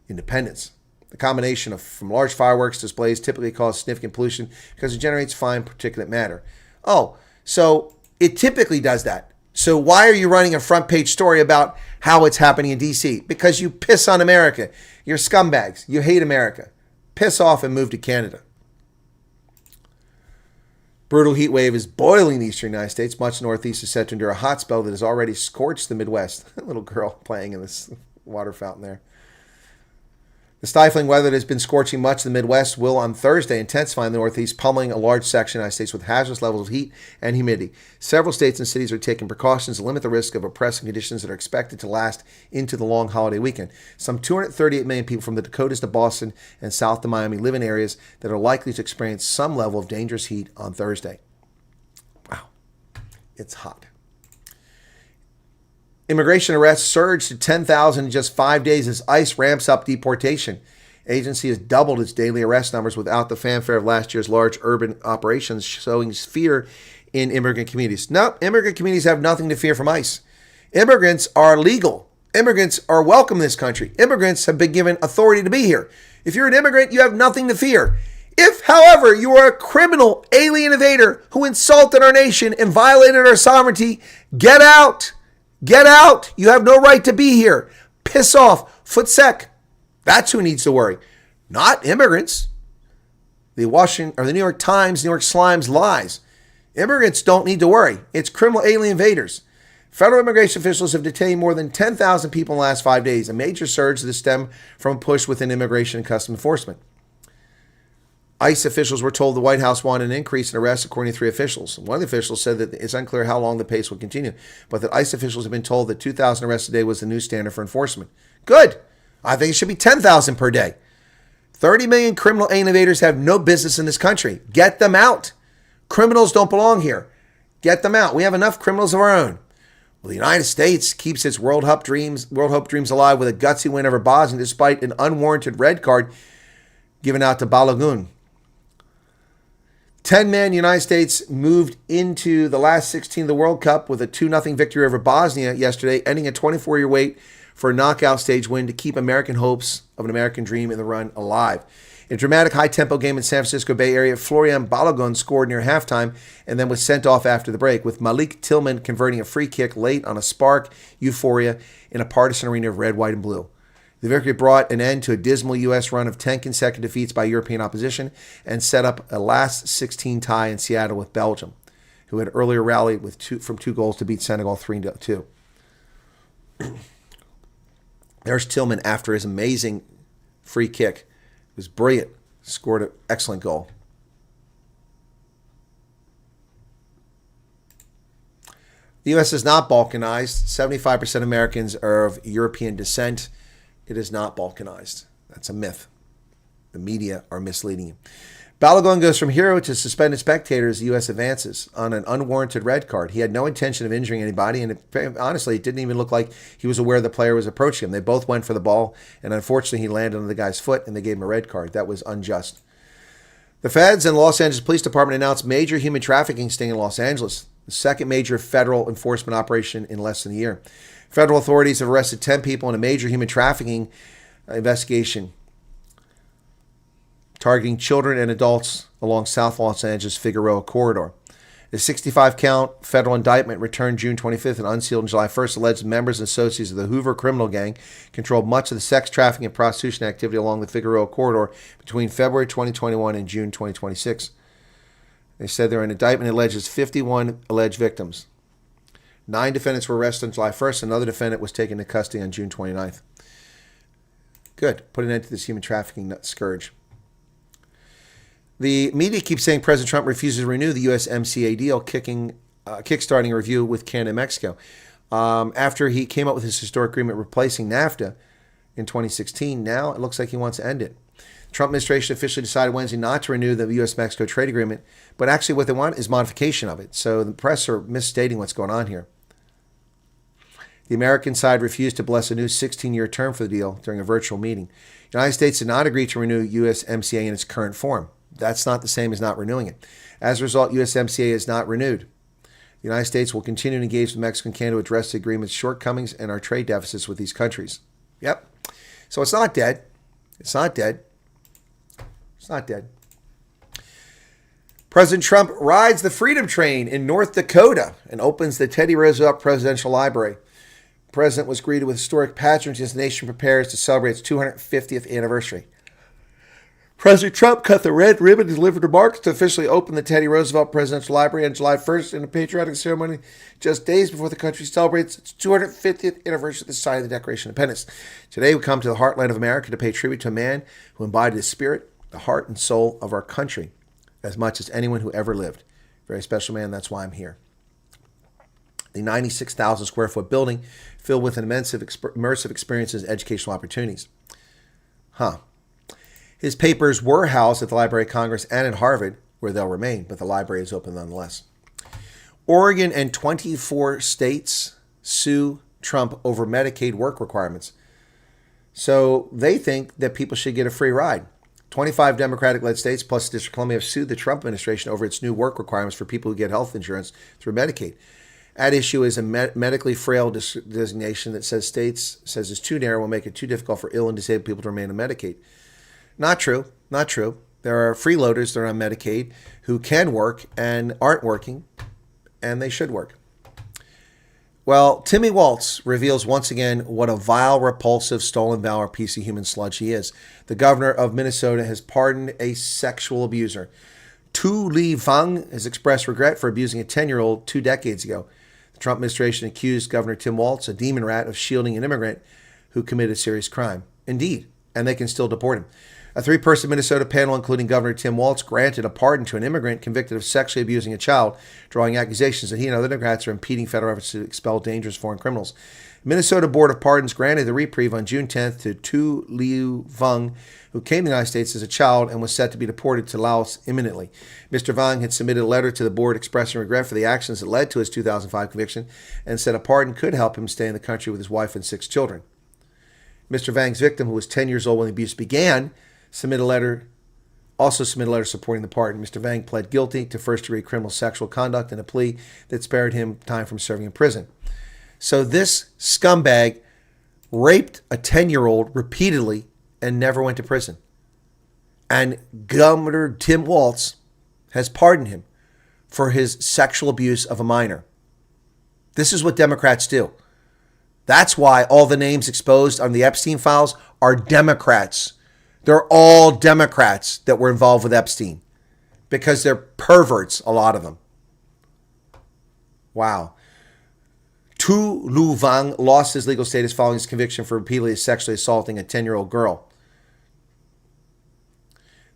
[SPEAKER 3] independence. The combination from large fireworks displays typically causes significant pollution because it generates fine particulate matter. Oh, so it typically does that. So why are you running a front page story about how it's happening in D.C.? Because you piss on America. You're scumbags. You hate America. Piss off and move to Canada. Brutal heat wave is boiling the eastern United States. Much northeast is set to endure a hot spell that has already scorched the Midwest. A little girl playing in this water fountain there. The stifling weather that has been scorching much of the Midwest will on Thursday intensify in the Northeast, pummeling a large section of the United States with hazardous levels of heat and humidity. Several states and cities are taking precautions to limit the risk of oppressive conditions that are expected to last into the long holiday weekend. Some 238 million people from the Dakotas to Boston and south to Miami live in areas that are likely to experience some level of dangerous heat on Thursday. Wow, it's hot. Immigration arrests surged to 10,000 in just 5 days as ICE ramps up deportation. Agency has doubled its daily arrest numbers without the fanfare of last year's large urban operations, showing fear in immigrant communities. No, immigrant communities have nothing to fear from ICE. Immigrants are legal. Immigrants are welcome in this country. Immigrants have been given authority to be here. If you're an immigrant, you have nothing to fear. If, however, you are a criminal alien invader who insulted our nation and violated our sovereignty, get out. Get out. You have no right to be here. Piss off. Foot sec. That's who needs to worry. Not immigrants. The New York Times, New York Slimes lies. Immigrants don't need to worry. It's criminal alien invaders. Federal immigration officials have detained more than 10,000 people in the last 5 days, a major surge that stemmed from a push within immigration and customs enforcement. ICE officials were told the White House wanted an increase in arrests, according to 3 officials. One of the officials said that it's unclear how long the pace will continue, but that ICE officials have been told that 2,000 arrests a day was the new standard for enforcement. Good. I think it should be 10,000 per day. 30 million criminal alien invaders have no business in this country. Get them out. Criminals don't belong here. Get them out. We have enough criminals of our own. Well, the United States keeps its World Hope dreams alive with a gutsy win over Bosnia despite an unwarranted red card given out to Balogun. 10-man United States moved into the last 16 of the World Cup with a 2-0 victory over Bosnia yesterday, ending a 24-year wait for a knockout stage win to keep American hopes of an American dream in the run alive. In a dramatic high-tempo game in San Francisco Bay Area, Florian Balogun scored near halftime and then was sent off after the break, with Malik Tillman converting a free kick late on a spark euphoria in a partisan arena of red, white, and blue. The victory brought an end to a dismal U.S. run of 10 consecutive defeats by European opposition and set up a last 16 tie in Seattle with Belgium, who had earlier rallied from 2 goals to beat Senegal 3-2. There's Tillman after his amazing free kick. It was brilliant. Scored an excellent goal. The U.S. is not balkanized. 75% of Americans are of European descent. It is not balkanized. That's a myth. The media are misleading you. Balogun goes from hero to suspended spectator as the U.S. advances on an unwarranted red card. He had no intention of injuring anybody, and honestly, it didn't even look like he was aware the player was approaching him. They both went for the ball, and unfortunately, he landed on the guy's foot, and they gave him a red card. That was unjust. The feds and Los Angeles Police Department announced major human trafficking sting in Los Angeles, the second major federal enforcement operation in less than a year. Federal authorities have arrested 10 people in a major human trafficking investigation targeting children and adults along South Los Angeles Figueroa corridor. The 65-count federal indictment returned June 25th and unsealed on July 1st alleged members and associates of the Hoover criminal gang controlled much of the sex trafficking and prostitution activity along the Figueroa corridor between February 2021 and June 2026. They said their indictment alleges 51 alleged victims. 9 defendants were arrested on July 1st. Another defendant was taken into custody on June 29th. Good. Put an end to this human trafficking scourge. The media keeps saying President Trump refuses to renew the USMCA deal, kickstarting a review with Canada and Mexico. After he came up with his historic agreement replacing NAFTA in 2016, now it looks like he wants to end it. The Trump administration officially decided Wednesday not to renew the U.S.-Mexico trade agreement, but actually what they want is modification of it. So the press are misstating what's going on here. The American side refused to bless a new 16-year term for the deal during a virtual meeting. The United States did not agree to renew USMCA in its current form. That's not the same as not renewing it. As a result, USMCA is not renewed. The United States will continue to engage with Mexico and Canada to address the agreement's shortcomings and our trade deficits with these countries. Yep. So it's not dead. It's not dead. It's not dead. President Trump rides the Freedom Train in North Dakota and opens the Teddy Roosevelt Presidential Library. The president was greeted with historic patronage as the nation prepares to celebrate its 250th anniversary. President Trump cut the red ribbon and delivered remarks to officially open the Teddy Roosevelt Presidential Library on July 1st in a patriotic ceremony just days before the country celebrates its 250th anniversary of the signing of the Declaration of Independence. Today we come to the heartland of America to pay tribute to a man who embodied the spirit, the heart, and soul of our country as much as anyone who ever lived. Very special man, that's why I'm here. The 96,000 square foot building filled with immersive experiences and educational opportunities. His papers were housed at the Library of Congress and at Harvard, where they'll remain, but the library is open nonetheless. Oregon and 24 states sue Trump over Medicaid work requirements. So they think that people should get a free ride. 25 Democratic-led states plus the District of Columbia have sued the Trump administration over its new work requirements for people who get health insurance through Medicaid. At issue is a medically frail designation that says it's too narrow, will make it too difficult for ill and disabled people to remain on Medicaid. Not true. Not true. There are freeloaders that are on Medicaid who can work and aren't working, and they should work. Well, Timmy Waltz reveals once again what a vile, repulsive, stolen valor piece of human sludge he is. The governor of Minnesota has pardoned a sexual abuser. Tu Lee Vang has expressed regret for abusing a 10-year-old 2 decades ago. The Trump administration accused Governor Tim Waltz, a demon rat, of shielding an immigrant who committed a serious crime. Indeed, and they can still deport him. A 3-person Minnesota panel, including Governor Tim Waltz, granted a pardon to an immigrant convicted of sexually abusing a child, drawing accusations that he and other Democrats are impeding federal efforts to expel dangerous foreign criminals. The Minnesota Board of Pardons granted the reprieve on June 10th to Tu Liu Vang, who came to the United States as a child and was set to be deported to Laos imminently. Mr. Vang had submitted a letter to the board expressing regret for the actions that led to his 2005 conviction and said a pardon could help him stay in the country with his wife and 6 children. Mr. Vang's victim, who was 10 years old when the abuse began, submitted a letter supporting the pardon. Mr. Vang pled guilty to first-degree criminal sexual conduct and a plea that spared him time from serving in prison. So this scumbag raped a 10-year-old repeatedly and never went to prison. And Governor Tim Waltz has pardoned him for his sexual abuse of a minor. This is what Democrats do. That's why all the names exposed on the Epstein files are Democrats. They're all Democrats that were involved with Epstein because they're perverts, a lot of them. Wow. Tu Lu Vang lost his legal status following his conviction for repeatedly sexually assaulting a 10-year-old girl.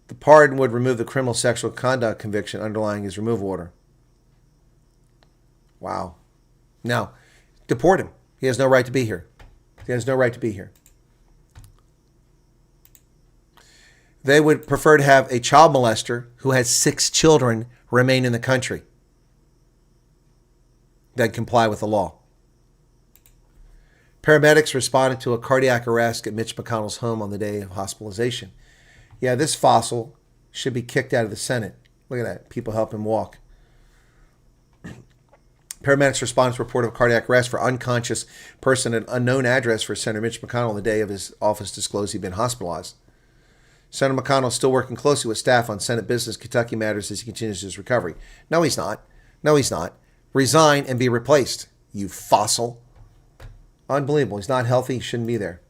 [SPEAKER 3] The pardon would remove the criminal sexual conduct conviction underlying his removal order. Wow. Now, deport him. He has no right to be here. He has no right to be here. They would prefer to have a child molester who has 6 children remain in the country than comply with the law. Paramedics responded to a cardiac arrest at Mitch McConnell's home on the day of hospitalization. Yeah, this fossil should be kicked out of the Senate. Look at that. People help him walk. Paramedics responded to a report of cardiac arrest for unconscious person at an unknown address for Senator Mitch McConnell on the day of his office disclosed he'd been hospitalized. Senator McConnell is still working closely with staff on Senate business Kentucky matters as he continues his recovery. No, he's not. No, he's not. Resign and be replaced, you fossil. Unbelievable. He's not healthy. He shouldn't be there.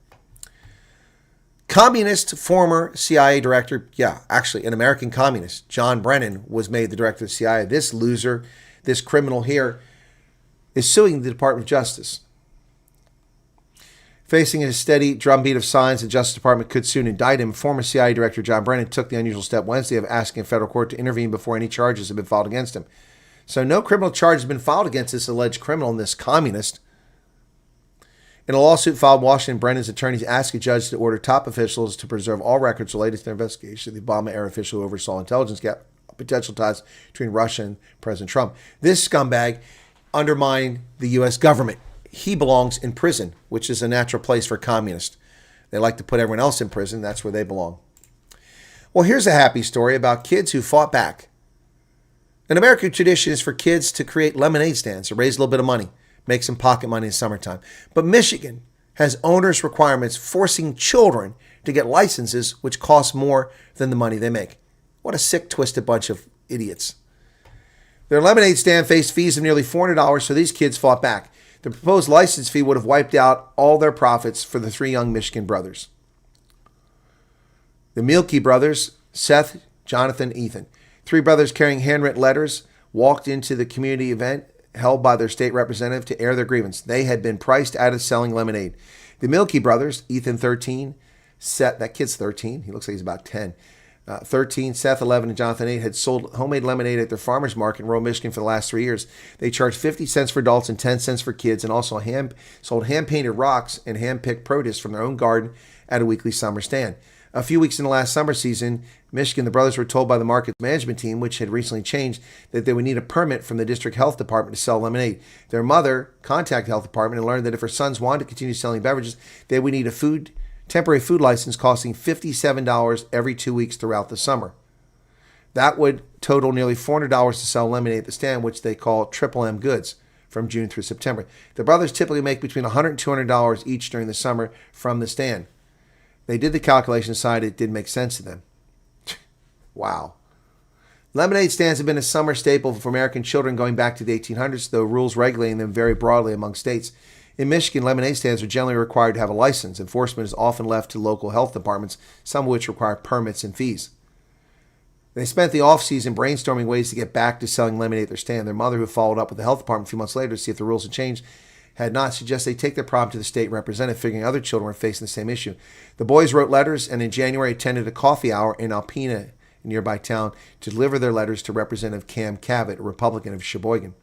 [SPEAKER 3] Communist former CIA director, actually an American communist, John Brennan, was made the director of the CIA. This loser, this criminal here, is suing the Department of Justice. Facing a steady drumbeat of signs the Justice Department could soon indict him, former CIA Director John Brennan took the unusual step Wednesday of asking a federal court to intervene before any charges have been filed against him. So no criminal charge has been filed against this alleged criminal and this communist. In a lawsuit filed in Washington, Brennan's attorneys asked a judge to order top officials to preserve all records related to their investigation of the Obama-era official who oversaw intelligence gap potential ties between Russia and President Trump. This scumbag undermined the U.S. government. He belongs in prison, which is a natural place for communists. They like to put everyone else in prison. That's where they belong. Well, here's a happy story about kids who fought back. An American tradition is for kids to create lemonade stands to raise a little bit of money, make some pocket money in the summertime. But Michigan has onerous requirements forcing children to get licenses which cost more than the money they make. What a sick, twisted bunch of idiots. Their lemonade stand faced fees of nearly $400, so these kids fought back. The proposed license fee would have wiped out all their profits for the three young Michigan brothers. The Mielke brothers, Seth, Jonathan, Ethan, three brothers carrying handwritten letters, walked into the community event held by their state representative to air their grievance. They had been priced out of selling lemonade. The Mielke brothers, Ethan 13, Seth, that kid's 13, he looks like he's about 10, 13, Seth 11, and Jonathan 8 had sold homemade lemonade at their farmer's market in rural Michigan for the last 3 years. They charged 50 cents for adults and 10 cents for kids, and also sold hand-painted rocks and hand-picked produce from their own garden at a weekly summer stand. A few weeks in the last summer season, Michigan, the brothers were told by the market's management team, which had recently changed, that they would need a permit from the district health department to sell lemonade. Their mother contacted the health department and learned that if her sons wanted to continue selling beverages, they would need a temporary food license costing $57 every 2 weeks throughout the summer. That would total nearly $400 to sell lemonade at the stand, which they call Triple M goods, from June through September. The brothers typically make between $100 and $200 each during the summer from the stand. They did the calculation and decided it didn't make sense to them. Wow. Lemonade stands have been a summer staple for American children going back to the 1800s, though rules regulating them vary broadly among states. In Michigan, lemonade stands are generally required to have a license. Enforcement is often left to local health departments, some of which require permits and fees. They spent the off-season brainstorming ways to get back to selling lemonade at their stand. Their mother, who followed up with the health department a few months later to see if the rules had changed, had not suggested they take their problem to the state representative, figuring other children were facing the same issue. The boys wrote letters and in January attended a coffee hour in Alpena, a nearby town, to deliver their letters to Representative Cam Cavett, a Republican of Sheboygan.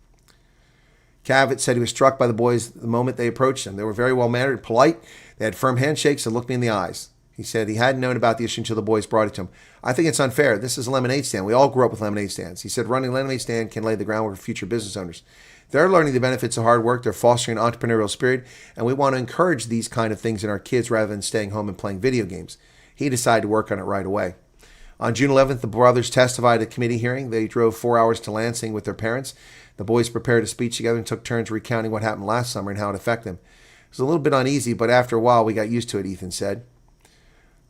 [SPEAKER 3] Cavett said he was struck by the boys the moment they approached him. They were very well-mannered and polite. They had firm handshakes and looked me in the eyes. He said he hadn't known about the issue until the boys brought it to him. I think it's unfair. This is a lemonade stand. We all grew up with lemonade stands. He said running a lemonade stand can lay the groundwork for future business owners. They're learning the benefits of hard work. They're fostering an entrepreneurial spirit, and we want to encourage these kind of things in our kids rather than staying home and playing video games. He decided to work on it right away. On June 11th, the brothers testified at a committee hearing. They drove 4 hours to Lansing with their parents. The boys prepared a speech together and took turns recounting what happened last summer and how it affected them. It was a little bit uneasy, but after a while we got used to it, Ethan said.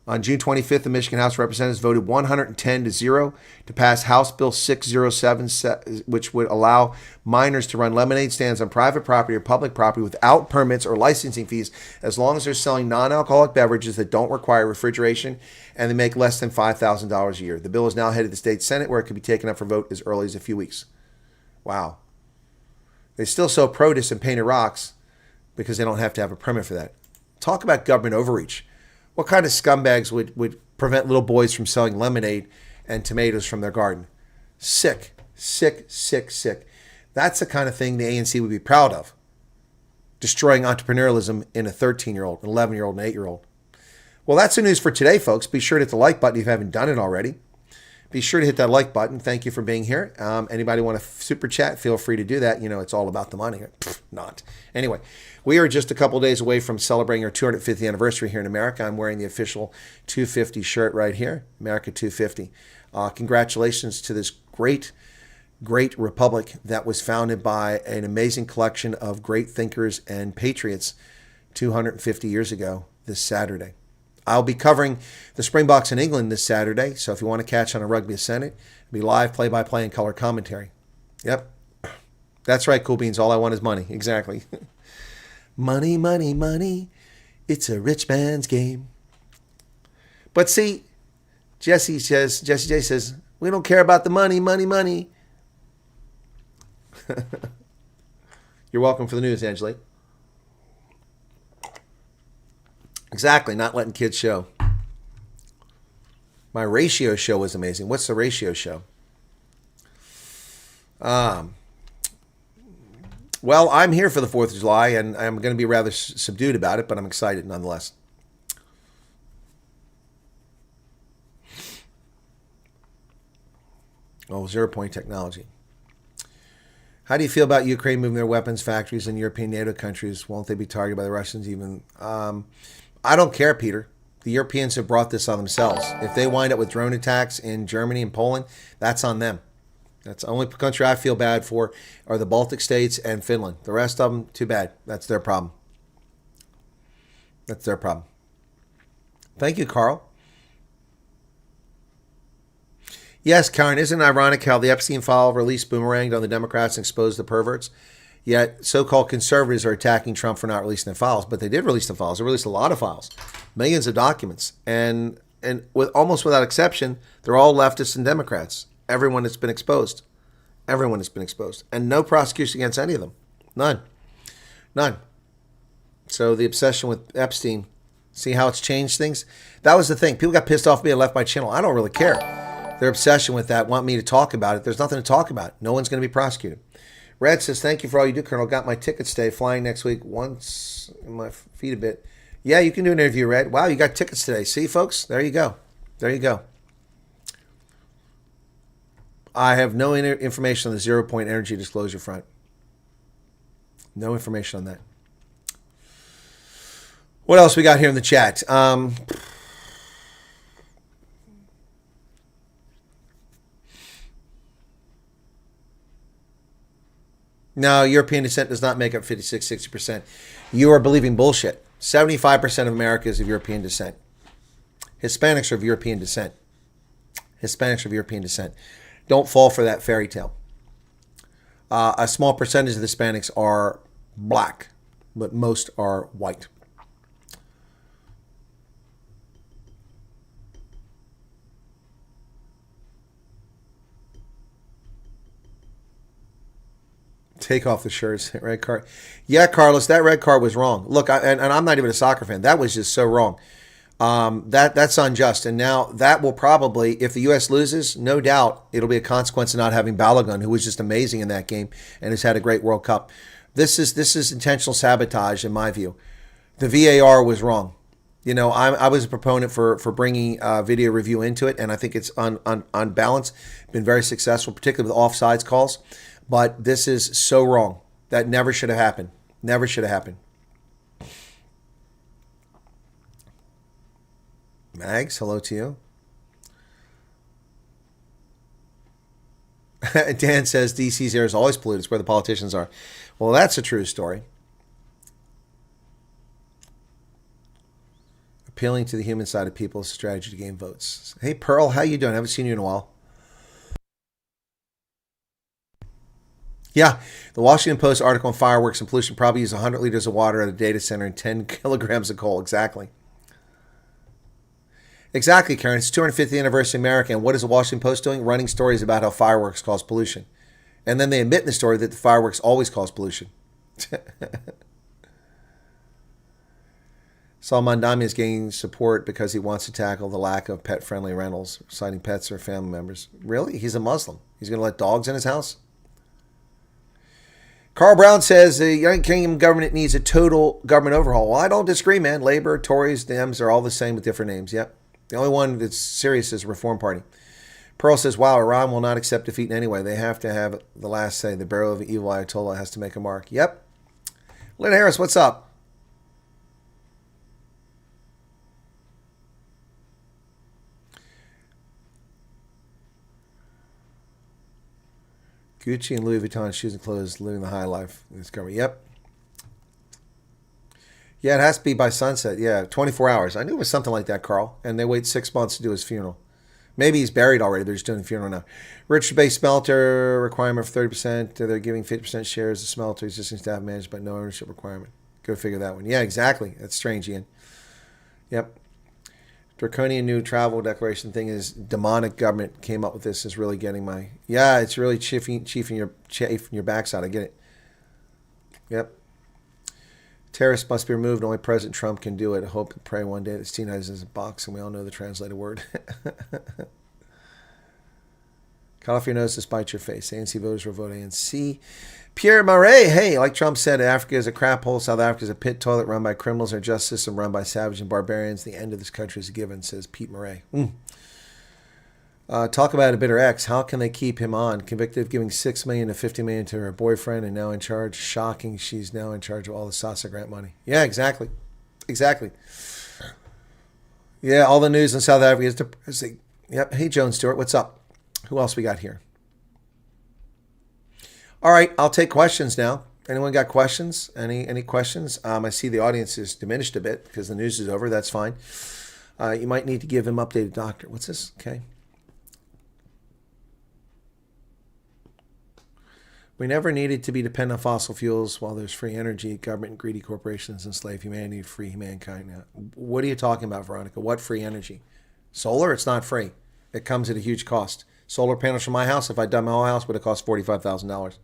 [SPEAKER 3] On June 25th, the Michigan House of Representatives voted 110-0 to pass House Bill 607, which would allow minors to run lemonade stands on private property or public property without permits or licensing fees, as long as they're selling non-alcoholic beverages that don't require refrigeration and they make less than $5,000 a year. The bill is now headed to the state Senate, where it could be taken up for vote as early as a few weeks. Wow. They still sell produce and painted rocks because they don't have to have a permit for that. Talk about government overreach. What kind of scumbags would prevent little boys from selling lemonade and tomatoes from their garden? Sick, sick, sick, sick. That's the kind of thing the ANC would be proud of. Destroying entrepreneurialism in a 13-year-old, an 11-year-old, and 8-year-old. Well, that's the news for today, folks. Be sure to hit the like button if you haven't done it already. Be sure to hit that like button. Thank you for being here. Anybody want to super chat, feel free to do that. You know, it's all about the money. Not. Anyway, we are just a couple days away from celebrating our 250th anniversary here in America. I'm wearing the official 250 shirt right here, America 250. Congratulations to this great, great republic that was founded by an amazing collection of great thinkers and patriots 250 years ago this Saturday. I'll be covering the Springboks in England this Saturday, so if you want to catch on a Rugby Senate, it'll be live play-by-play and color commentary. Yep, That's right, Cool Beans. All I want is money. Exactly. Money, money, money. It's a rich man's game. But see, Jesse J says, we don't care about the money, money, money. You're welcome for the news, Angelique. Exactly, not letting kids show. My ratio show was amazing. What's the ratio show? Well, I'm here for the 4th of July, and I'm going to be rather subdued about it, but I'm excited nonetheless. Oh, 0 point technology. How do you feel about Ukraine moving their weapons factories in European NATO countries? Won't they be targeted by the Russians even? I don't care, Peter. The Europeans have brought this on themselves. If they wind up with drone attacks in Germany and Poland, that's on them. That's the only country I feel bad for are the Baltic states and Finland. The rest of them, too bad. That's their problem. That's their problem. Thank you, Carl. Yes, Karen, isn't it ironic how the Epstein file released boomeranged on the Democrats and exposed the perverts? Yet so-called conservatives are attacking Trump for not releasing the files. But they did release the files. They released a lot of files. Millions of documents. And with almost without exception, they're all leftists and Democrats. Everyone has been exposed. Everyone has been exposed. And no prosecution against any of them. None. None. So the obsession with Epstein, see how it's changed things? That was the thing. People got pissed off at me and left my channel. I don't really care. Their obsession with that, want me to talk about it. There's nothing to talk about. No one's going to be prosecuted. Red says, thank you for all you do, Colonel. Got my tickets today. Flying next week. Once in my feet a bit. Yeah, you can do an interview, Red. Wow, you got tickets today. See, folks? There you go. There you go. I have no information on the 0 point energy disclosure front. No information on that. What else we got here in the chat? No, European descent does not make up 56, 60%. You are believing bullshit. 75% of America is of European descent. Hispanics are of European descent. Hispanics are of European descent. Don't fall for that fairy tale. A small percentage of the Hispanics are black, but most are white. Take off the shirts, red card. Yeah, Carlos, that red card was wrong. Look, and I'm not even a soccer fan. That was just so wrong. That's unjust. And now that will probably, if the U.S. loses, no doubt it'll be a consequence of not having Balogun, who was just amazing in that game and has had a great World Cup. This is intentional sabotage, in my view. The VAR was wrong. You know, I was a proponent for bringing video review into it, and I think it's on balance been very successful, particularly with offsides calls. But this is so wrong. That never should have happened. Never should have happened. Mags, hello to you. Dan says DC's air is always polluted. It's where the politicians are. Well, that's a true story. Appealing to the human side of people is a strategy to gain votes. Hey, Pearl, how you doing? I haven't seen you in a while. Yeah, the Washington Post article on fireworks and pollution probably used 100 liters of water at a data center and 10 kilograms of coal. Exactly. Exactly, Karen. It's 250th anniversary of America, and what is the Washington Post doing? Running stories about how fireworks cause pollution. And then they admit in the story that the fireworks always cause pollution. Salman Dami is gaining support because he wants to tackle the lack of pet-friendly rentals, citing pets or family members. Really? He's a Muslim. He's going to let dogs in his house? Carl Brown says the United Kingdom government needs a total government overhaul. Well, I don't disagree, man. Labor, Tories, Dems are all the same with different names. Yep. The only one that's serious is the Reform Party. Pearl says, wow, Iran will not accept defeat in any way. They have to have the last say. The barrel of evil Ayatollah has to make a mark. Yep. Lynn Harris, what's up? Gucci and Louis Vuitton shoes and clothes, living the high life in this government. Yep. Yeah, it has to be by sunset. Yeah, 24 hours. I knew it was something like that, Carl. And they wait 6 months to do his funeral. Maybe he's buried already. They're just doing the funeral now. Richard Bay Smelter requirement for 30%. They're giving 50% shares of smelter existing staff managed, but no ownership requirement. Go figure that one. Yeah, exactly. That's strange, Ian. Yep. Draconian new travel declaration thing is demonic government came up with this. Is really getting my... Yeah, it's really chafing your backside. I get it. Yep. Terrorists must be removed. Only President Trump can do it. I hope and pray one day that Steve Knight is a box, and we all know the translated word. Cut off your nose to spite your face. ANC voters will vote ANC. Pierre Marais, hey, like Trump said, Africa is a crap hole. South Africa is a pit toilet run by criminals. Our justice system run by savage and barbarians. The end of this country is a given, says Pete Marais. Talk about a bitter ex. How can they keep him on? Convicted of giving $6 million to $50 million to her boyfriend and now in charge. Shocking. She's now in charge of all the SASA grant money. Yeah, exactly. Exactly. Yeah, all the news in South Africa is depressing. Yep. Hey, Joan Stewart, what's up? Who else we got here? All right, I'll take questions now. Anyone got questions? Any questions? I see the audience is diminished a bit because the news is over. That's fine. You might need to give him updated doctor. What's this? Okay. We never needed to be dependent on fossil fuels while there's free energy. Government and greedy corporations enslave humanity to free mankind now. What are you talking about, Veronica? What free energy? Solar? It's not free. It comes at a huge cost. Solar panels from my house, if I'd done my whole house, would have cost $45,000.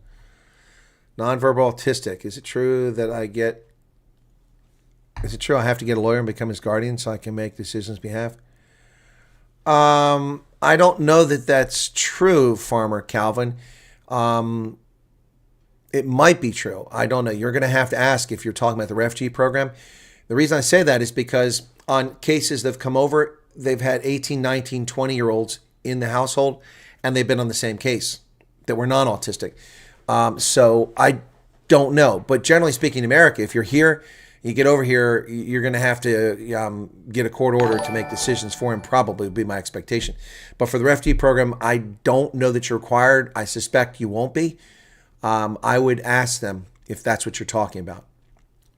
[SPEAKER 3] Nonverbal autistic. Is it true I have to get a lawyer and become his guardian so I can make decisions on behalf? I don't know that that's true, Farmer Calvin. It might be true. I don't know. You're going to have to ask if you're talking about the refugee program. The reason I say that is because on cases that have come over, they've had 18, 19, 20-year-olds in the household, and they've been on the same case that were non-autistic. So I don't know. But generally speaking, in America, if you're here, you get over here, you're going to have to get a court order to make decisions for him, probably would be my expectation. But for the refugee program, I don't know that you're required. I suspect you won't be. I would ask them if that's what you're talking about.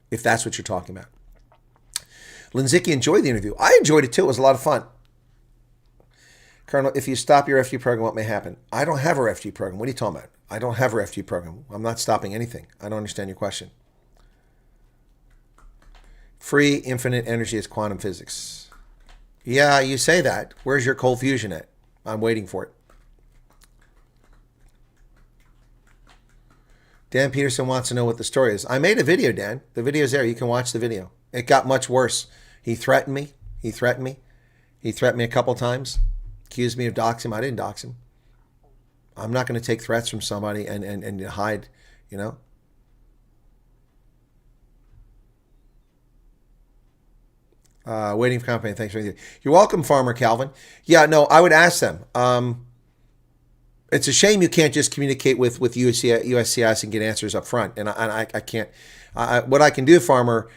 [SPEAKER 3] If that's what you're talking about. Linzicki enjoyed the interview. I enjoyed it too. It was a lot of fun. Colonel, if you stop your refugee program, what may happen? I don't have a refugee program. What are you talking about? I don't have a refugee program. I'm not stopping anything. I don't understand your question. Free infinite energy is quantum physics. Yeah, you say that. Where's your cold fusion at? I'm waiting for it. Dan Peterson wants to know what the story is. I made a video, Dan. The video's there. You can watch the video. It got much worse. He threatened me. He threatened me a couple times. Accused me of doxing him. I didn't dox him. I'm not going to take threats from somebody and hide, you know. Waiting for company. Thanks for anything. You're welcome, Farmer Calvin. Yeah, no, I would ask them. It's a shame you can't just communicate with USCIS and get answers up front. And I can't. What I can do, Farmer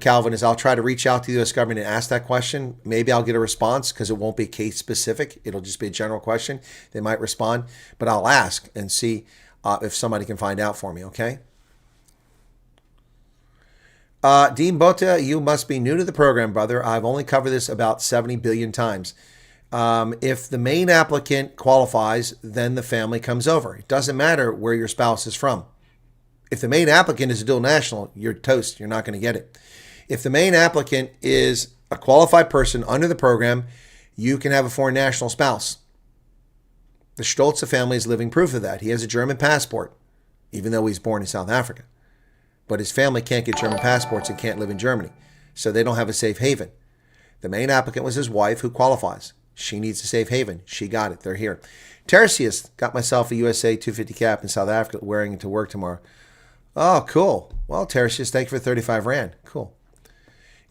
[SPEAKER 3] Calvin, is I'll try to reach out to the U.S. government and ask that question. Maybe I'll get a response because it won't be case specific. It'll just be a general question. They might respond, but I'll ask and see if somebody can find out for me. Okay. Dean Bota, you must be new to the program, brother. I've only covered this about 70 billion times. If the main applicant qualifies, then the family comes over. It doesn't matter where your spouse is from. If the main applicant is a dual national, you're toast. You're not going to get it. If the main applicant is a qualified person under the program, you can have a foreign national spouse. The Stolze family is living proof of that. He has a German passport, even though he's born in South Africa. But his family can't get German passports and can't live in Germany. So they don't have a safe haven. The main applicant was his wife who qualifies. She needs a safe haven. She got it. They're here. Tertius, got myself a USA 250 cap in South Africa, wearing it to work tomorrow. Oh, cool. Well, Tertius, thank you for 35 Rand. Cool.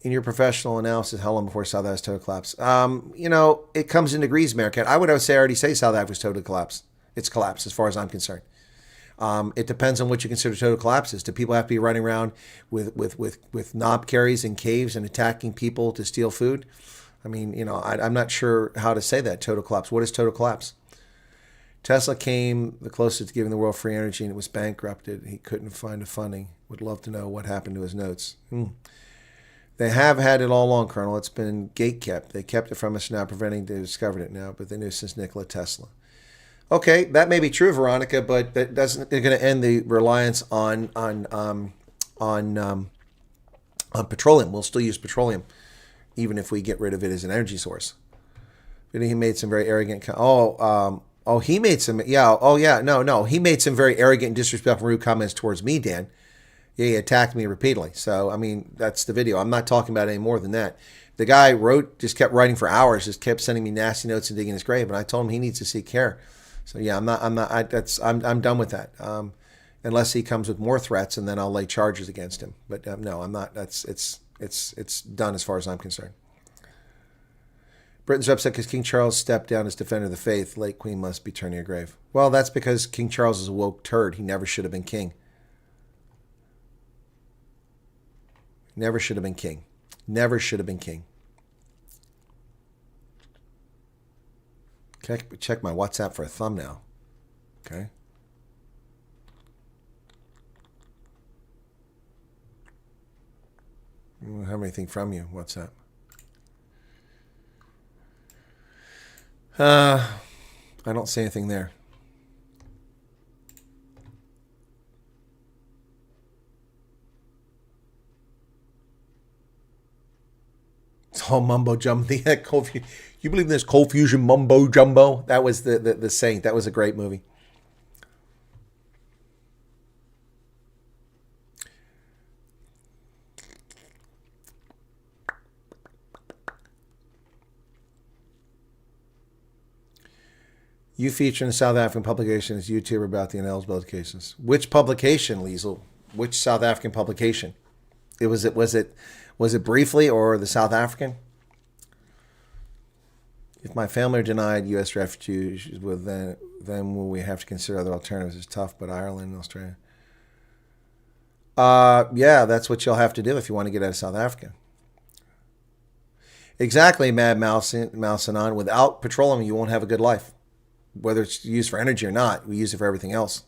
[SPEAKER 3] In your professional analysis, how long before South Africa's total collapse? It comes in degrees, American. I would already say South Africa's total collapse. It's collapsed as far as I'm concerned. It depends on what you consider total collapses. Do people have to be running around with knob carries in caves and attacking people to steal food? I mean, I'm not sure how to say that, total collapse. What is total collapse? Tesla came the closest to giving the world free energy and it was bankrupted. He couldn't find the funding. Would love to know what happened to his notes. They have had it all along, Colonel. It's been gate kept. They kept it from us now, preventing they discovered it now, but they knew since Nikola Tesla. Okay, that may be true, Veronica, but that doesn't. They're going to end the reliance on petroleum. We'll still use petroleum, even if we get rid of it as an energy source. But he made some very arrogant. He made some. Yeah. Oh, yeah. No. He made some very arrogant and disrespectful, rude comments towards me, Dan. Yeah, he attacked me repeatedly. So, I mean, that's the video. I'm not talking about any more than that. The guy just kept writing for hours, just kept sending me nasty notes and digging his grave. And I told him he needs to seek care. So, yeah, I'm done with that. Unless he comes with more threats, and then I'll lay charges against him. But no, I'm not. It's done as far as I'm concerned. Britain's upset because King Charles stepped down as defender of the faith. Late Queen must be turning her grave. Well, that's because King Charles is a woke turd. He never should have been king. Never should have been king. Never should have been king. Check my WhatsApp for a thumbnail. Okay. I don't have anything from you. WhatsApp. I don't see anything there. It's all mumbo jumbo. You believe in this cold fusion mumbo jumbo? That was the Saint. That was a great movie. You feature in a South African publication as YouTuber about the ineligibility cases. Which publication, Liesel? Which South African publication? Was it Briefly or the South African? If my family are denied U.S. refuge, then will we have to consider other alternatives? It's tough, but Ireland and Australia. Yeah, that's what you'll have to do if you want to get out of South Africa. Exactly, Mad Mouse Anon. Without petroleum, you won't have a good life. Whether it's used for energy or not, we use it for everything else.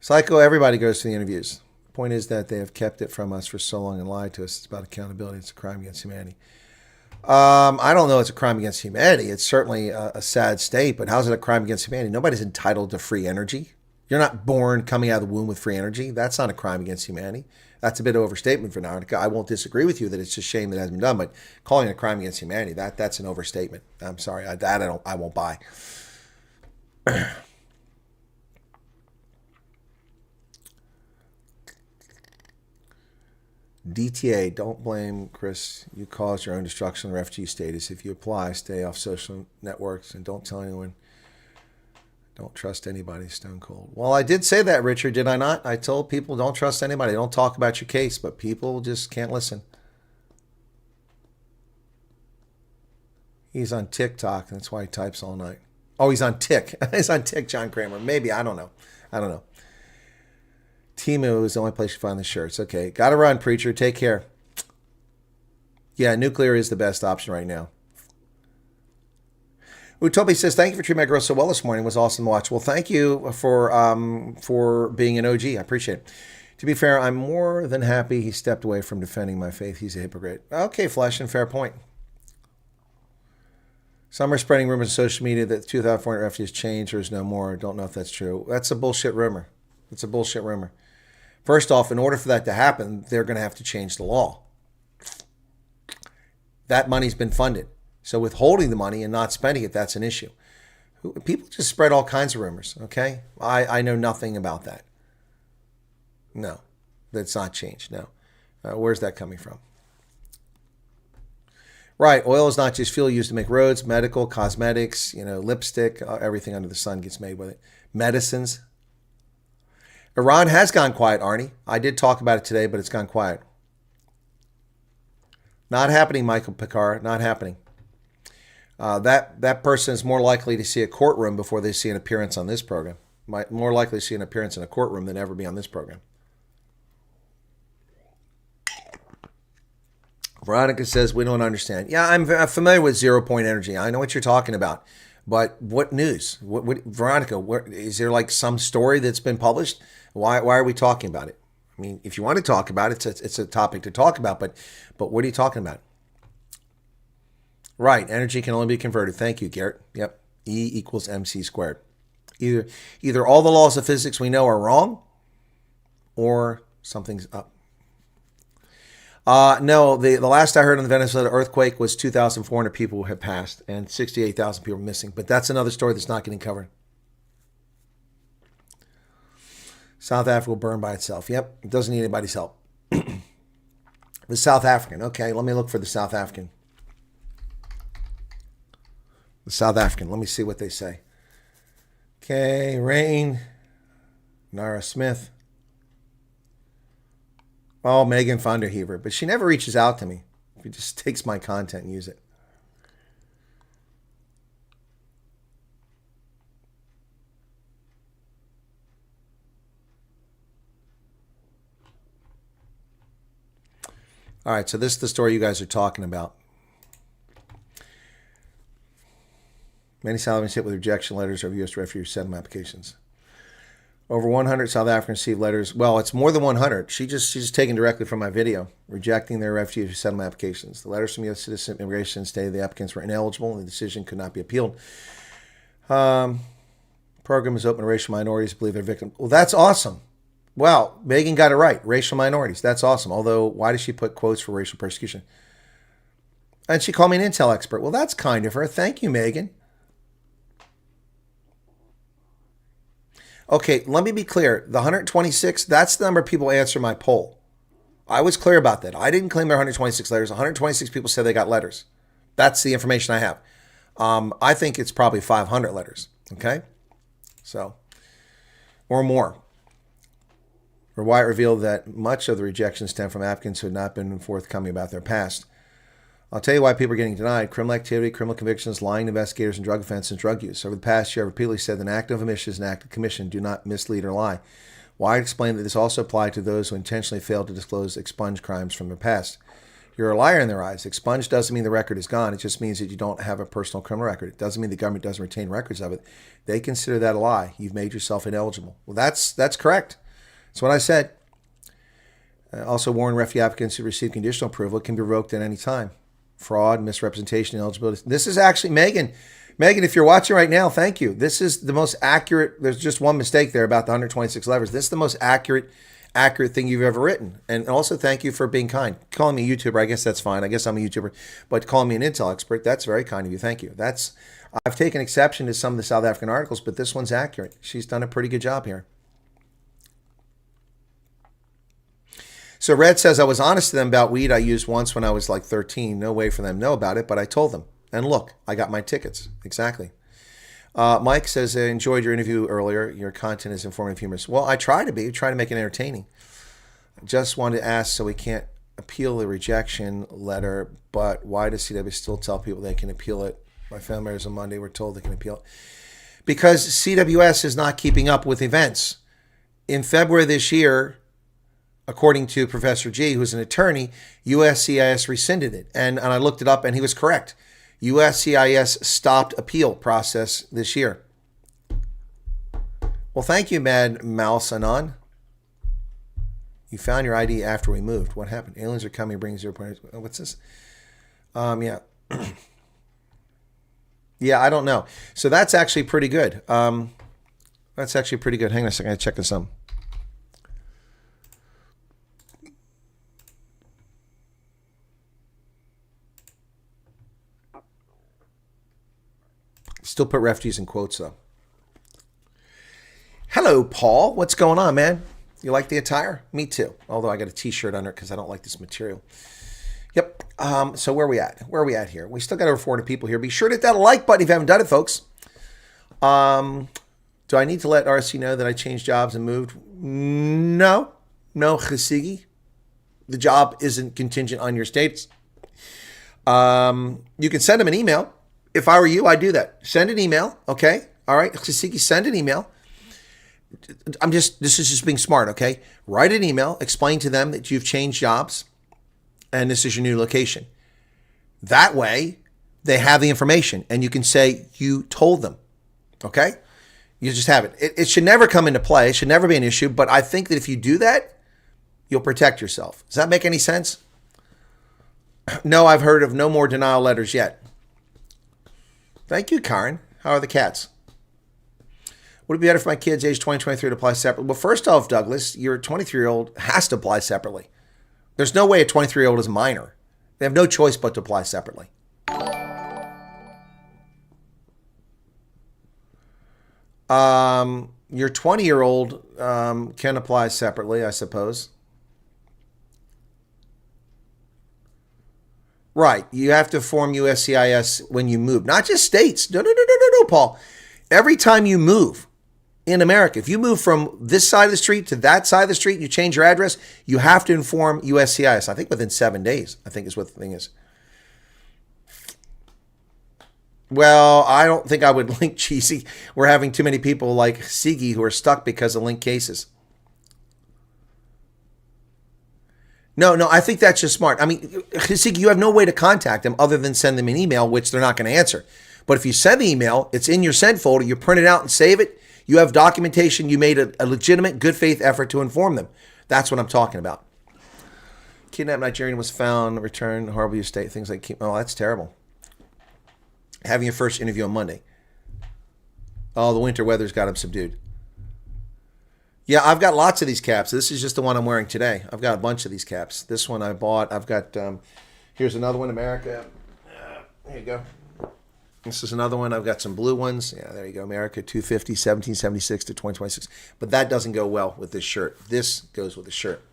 [SPEAKER 3] Psycho, everybody goes to the interviews. The point is that they have kept it from us for so long and lied to us. It's about accountability. It's a crime against humanity. I don't know it's a crime against humanity. It's certainly a sad state, but how's it a crime against humanity? Nobody's entitled to free energy. You're not born coming out of the womb with free energy. That's not a crime against humanity. That's a bit of overstatement for Antarctica. I won't disagree with you that it's a shame that it hasn't been done, but calling it a crime against humanity, that's an overstatement. I'm sorry. I won't buy. DTA, don't blame Chris. You caused your own destruction of refugee status. If you apply, stay off social networks and don't tell anyone. Don't trust anybody, stone cold. Well, I did say that, Richard, did I not? I told people don't trust anybody. Don't talk about your case, but people just can't listen. He's on TikTok, and that's why he types all night. Oh, he's on Tik. He's on Tik, John Kramer. Maybe, I don't know. Temu is the only place you find the shirts. Okay, gotta run, preacher. Take care. Yeah, nuclear is the best option right now. Utopi says, thank you for treating my girl so well this morning. It was awesome to watch. Well, thank you for being an OG. I appreciate it. To be fair, I'm more than happy he stepped away from defending my faith. He's a hypocrite. Okay, Flesh, and fair point. Some are spreading rumors on social media that 2,400 refugees changed or is no more. Don't know if that's true. That's a bullshit rumor. It's a bullshit rumor. First off, in order for that to happen, they're going to have to change the law. That money's been funded. So withholding the money and not spending it, that's an issue. People just spread all kinds of rumors, okay? I know nothing about that. No, that's not changed, no. Where's that coming from? Right, oil is not just fuel used to make roads, medical, cosmetics, lipstick, everything under the sun gets made with it. Medicines. Iran has gone quiet, Arnie. I did talk about it today, but it's gone quiet. Not happening, Michael Picard, not happening. That person is more likely to see a courtroom before they see an appearance on this program. More likely to see an appearance in a courtroom than ever be on this program. Veronica says, we don't understand. Yeah, I'm familiar with 0 point energy. I know what you're talking about. But what news? What Veronica, is there like some story that's been published? Why are we talking about it? I mean, if you want to talk about it, it's a topic to talk about, but what are you talking about? Right, energy can only be converted. Thank you, Garrett. Yep, E equals mc squared. Either all the laws of physics we know are wrong, or something's up. No, the last I heard on the Venezuela earthquake was 2,400 people have passed and 68,000 people missing. But that's another story that's not getting covered. South Africa will burn by itself. Yep, it doesn't need anybody's help. The South African. Okay, let me look for the South African. The South African. Let me see what they say. Okay, Rain. Nara Smith. Oh, Megan Vanderheever. But she never reaches out to me. She just takes my content and use it. All right, so this is the story you guys are talking about. Many South Africans hit with rejection letters of U.S. refugee settlement applications. Over 100 South Africans received letters. Well, it's more than 100. She's just taken directly from my video, rejecting their refugee settlement applications. The letters from U.S. Citizen Immigration stated the applicants were ineligible and the decision could not be appealed. Program is open to racial minorities who believe they're victims. Well, that's awesome. Well, Megan got it right. Racial minorities. That's awesome. Although, why does she put quotes for racial persecution? And she called me an intel expert. Well, that's kind of her. Thank you, Megan. Okay, let me be clear. The 126, that's the number of people answer my poll. I was clear about that. I didn't claim there are 126 letters. 126 people said they got letters. That's the information I have. I think it's probably 500 letters, okay? So, or more. Where Wyatt revealed that much of the rejection stemmed from applicants who had not been forthcoming about their past. I'll tell you why people are getting denied. Criminal activity, criminal convictions, lying investigators, and drug offense and drug use. Over the past year, I've repeatedly said that an act of omission is an act of commission. Do not mislead or lie. Wyatt explained that this also applied to those who intentionally failed to disclose expunged crimes from their past. You're a liar in their eyes. Expunged doesn't mean the record is gone. It just means that you don't have a personal criminal record. It doesn't mean the government doesn't retain records of it. They consider that a lie. You've made yourself ineligible. Well, that's correct. That's what I said. Also warn refugee applicants who receive conditional approval can be revoked at any time. Fraud, misrepresentation, ineligibility. This is actually, Megan, if you're watching right now, thank you. This is the most accurate. There's just one mistake there about the 126 letters. This is the most accurate thing you've ever written. And also thank you for being kind. Calling me a YouTuber, I guess that's fine. I guess I'm a YouTuber. But calling me an intel expert, that's very kind of you. Thank you. I've taken exception to some of the South African articles, but this one's accurate. She's done a pretty good job here. So Red says, I was honest to them about weed I used once when I was like 13. No way for them to know about it, but I told them. And look, I got my tickets. Exactly. Mike says, I enjoyed your interview earlier. Your content is informative, humorous. Well, I try to be. I try to make it entertaining. Just wanted to ask, so we can't appeal the rejection letter, but why does CW still tell people they can appeal it? My family members on Monday were told they can appeal it. Because CWS is not keeping up with events. In February this year, according to Professor G, who's an attorney, USCIS rescinded it. And I looked it up, and he was correct. USCIS stopped appeal process this year. Well, thank you, Mad Mouse Anon. You found your ID after we moved. What happened? Aliens are coming, bringing 0.8. What's this? Yeah. Yeah, I don't know. So that's actually pretty good. That's actually pretty good. Hang on a second. I check this out. Still put refugees in quotes, though. Hello, Paul. What's going on, man? You like the attire? Me too. Although I got a T-shirt under it because I don't like this material. Yep. So where are we at? Where are we at here? We still got over 400 people here. Be sure to hit that like button if you haven't done it, folks. Do I need to let RC know that I changed jobs and moved? No. No, Chesigi. The job isn't contingent on your status. You can send them an email. If I were you, I'd do that. Send an email, okay? All right, Chesigi, send an email. This is just being smart, okay? Write an email, explain to them that you've changed jobs and this is your new location. That way, they have the information and you can say you told them, okay? You just have it. It should never come into play. It should never be an issue, but I think that if you do that, you'll protect yourself. Does that make any sense? No, I've heard of no more denial letters yet. Thank you, Karen. How are the cats? Would it be better for my kids age 20, 23 to apply separately? Well, first off, Douglas, your 23-year-old has to apply separately. There's no way a 23-year-old is a minor. They have no choice but to apply separately. Your 20-year-old can apply separately, I suppose. Right. You have to form USCIS when you move. Not just states. No, Paul. Every time you move in America, if you move from this side of the street to that side of the street, and you change your address, you have to inform USCIS. I think within 7 days, I think is what the thing is. Well, I don't think I would link cheesy. We're having too many people like Sigi who are stuck because of linked cases. No, I think that's just smart. I mean, Sigi, you have no way to contact them other than send them an email, which they're not going to answer. But if you send the email, it's in your send folder, you print it out and save it, you have documentation, you made a legitimate good faith effort to inform them. That's what I'm talking about. Kidnapped Nigerian was found, returned, horrible state, things like, oh, that's terrible. Having your first interview on Monday. Oh, the winter weather's got him subdued. Yeah, I've got lots of these caps. This is just the one I'm wearing today. I've got a bunch of these caps. This one I bought. I've got, here's another one, America. There you go. This is another one. I've got some blue ones. Yeah, there you go. America 250, 1776 to 2026. But that doesn't go well with this shirt. This goes with the shirt.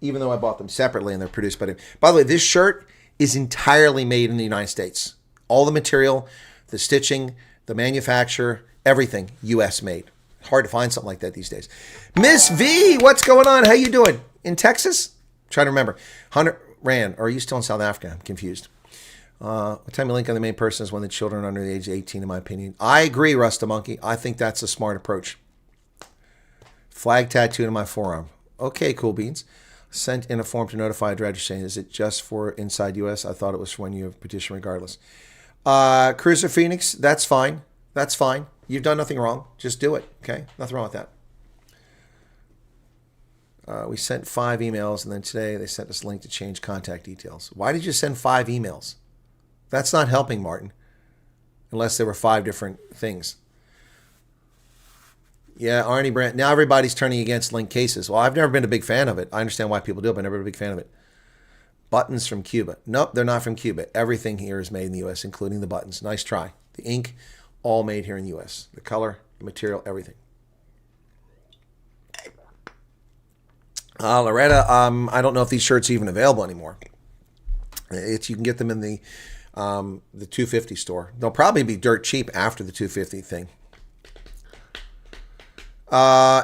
[SPEAKER 3] Even though I bought them separately and they're produced by them. By the way, this shirt is entirely made in the United States. All the material, the stitching, the manufacturer, everything U.S. made. Hard to find something like that these days. Miss V, what's going on? How you doing? In Texas? I'm trying to remember. 100 Rand, or are you still in South Africa? I'm confused. What time you link on the main person is when the children are under the age of 18, in my opinion. I agree, Rusta Monkey. I think that's a smart approach. Flag tattooed on my forearm. Okay, cool beans. Sent in a form to notify a director saying, is it just for inside U.S.? I thought it was for when you have petition regardless. Cruiser Phoenix, that's fine. That's fine. You've done nothing wrong. Just do it, okay? Nothing wrong with that. We sent 5 emails, and then today they sent us a link to change contact details. Why did you send 5 emails? That's not helping, Martin, unless there were 5 different things. Yeah, Arnie Brandt. Now everybody's turning against linked cases. Well, I've never been a big fan of it. I understand why people do it, but I've never been a big fan of it. Buttons from Cuba. Nope, they're not from Cuba. Everything here is made in the U.S., including the buttons. Nice try. The ink, all made here in the U.S. The color, the material, everything. Loretta, I don't know if these shirts are even available anymore. You can get them in the 250 store. They'll probably be dirt cheap after the 250 thing.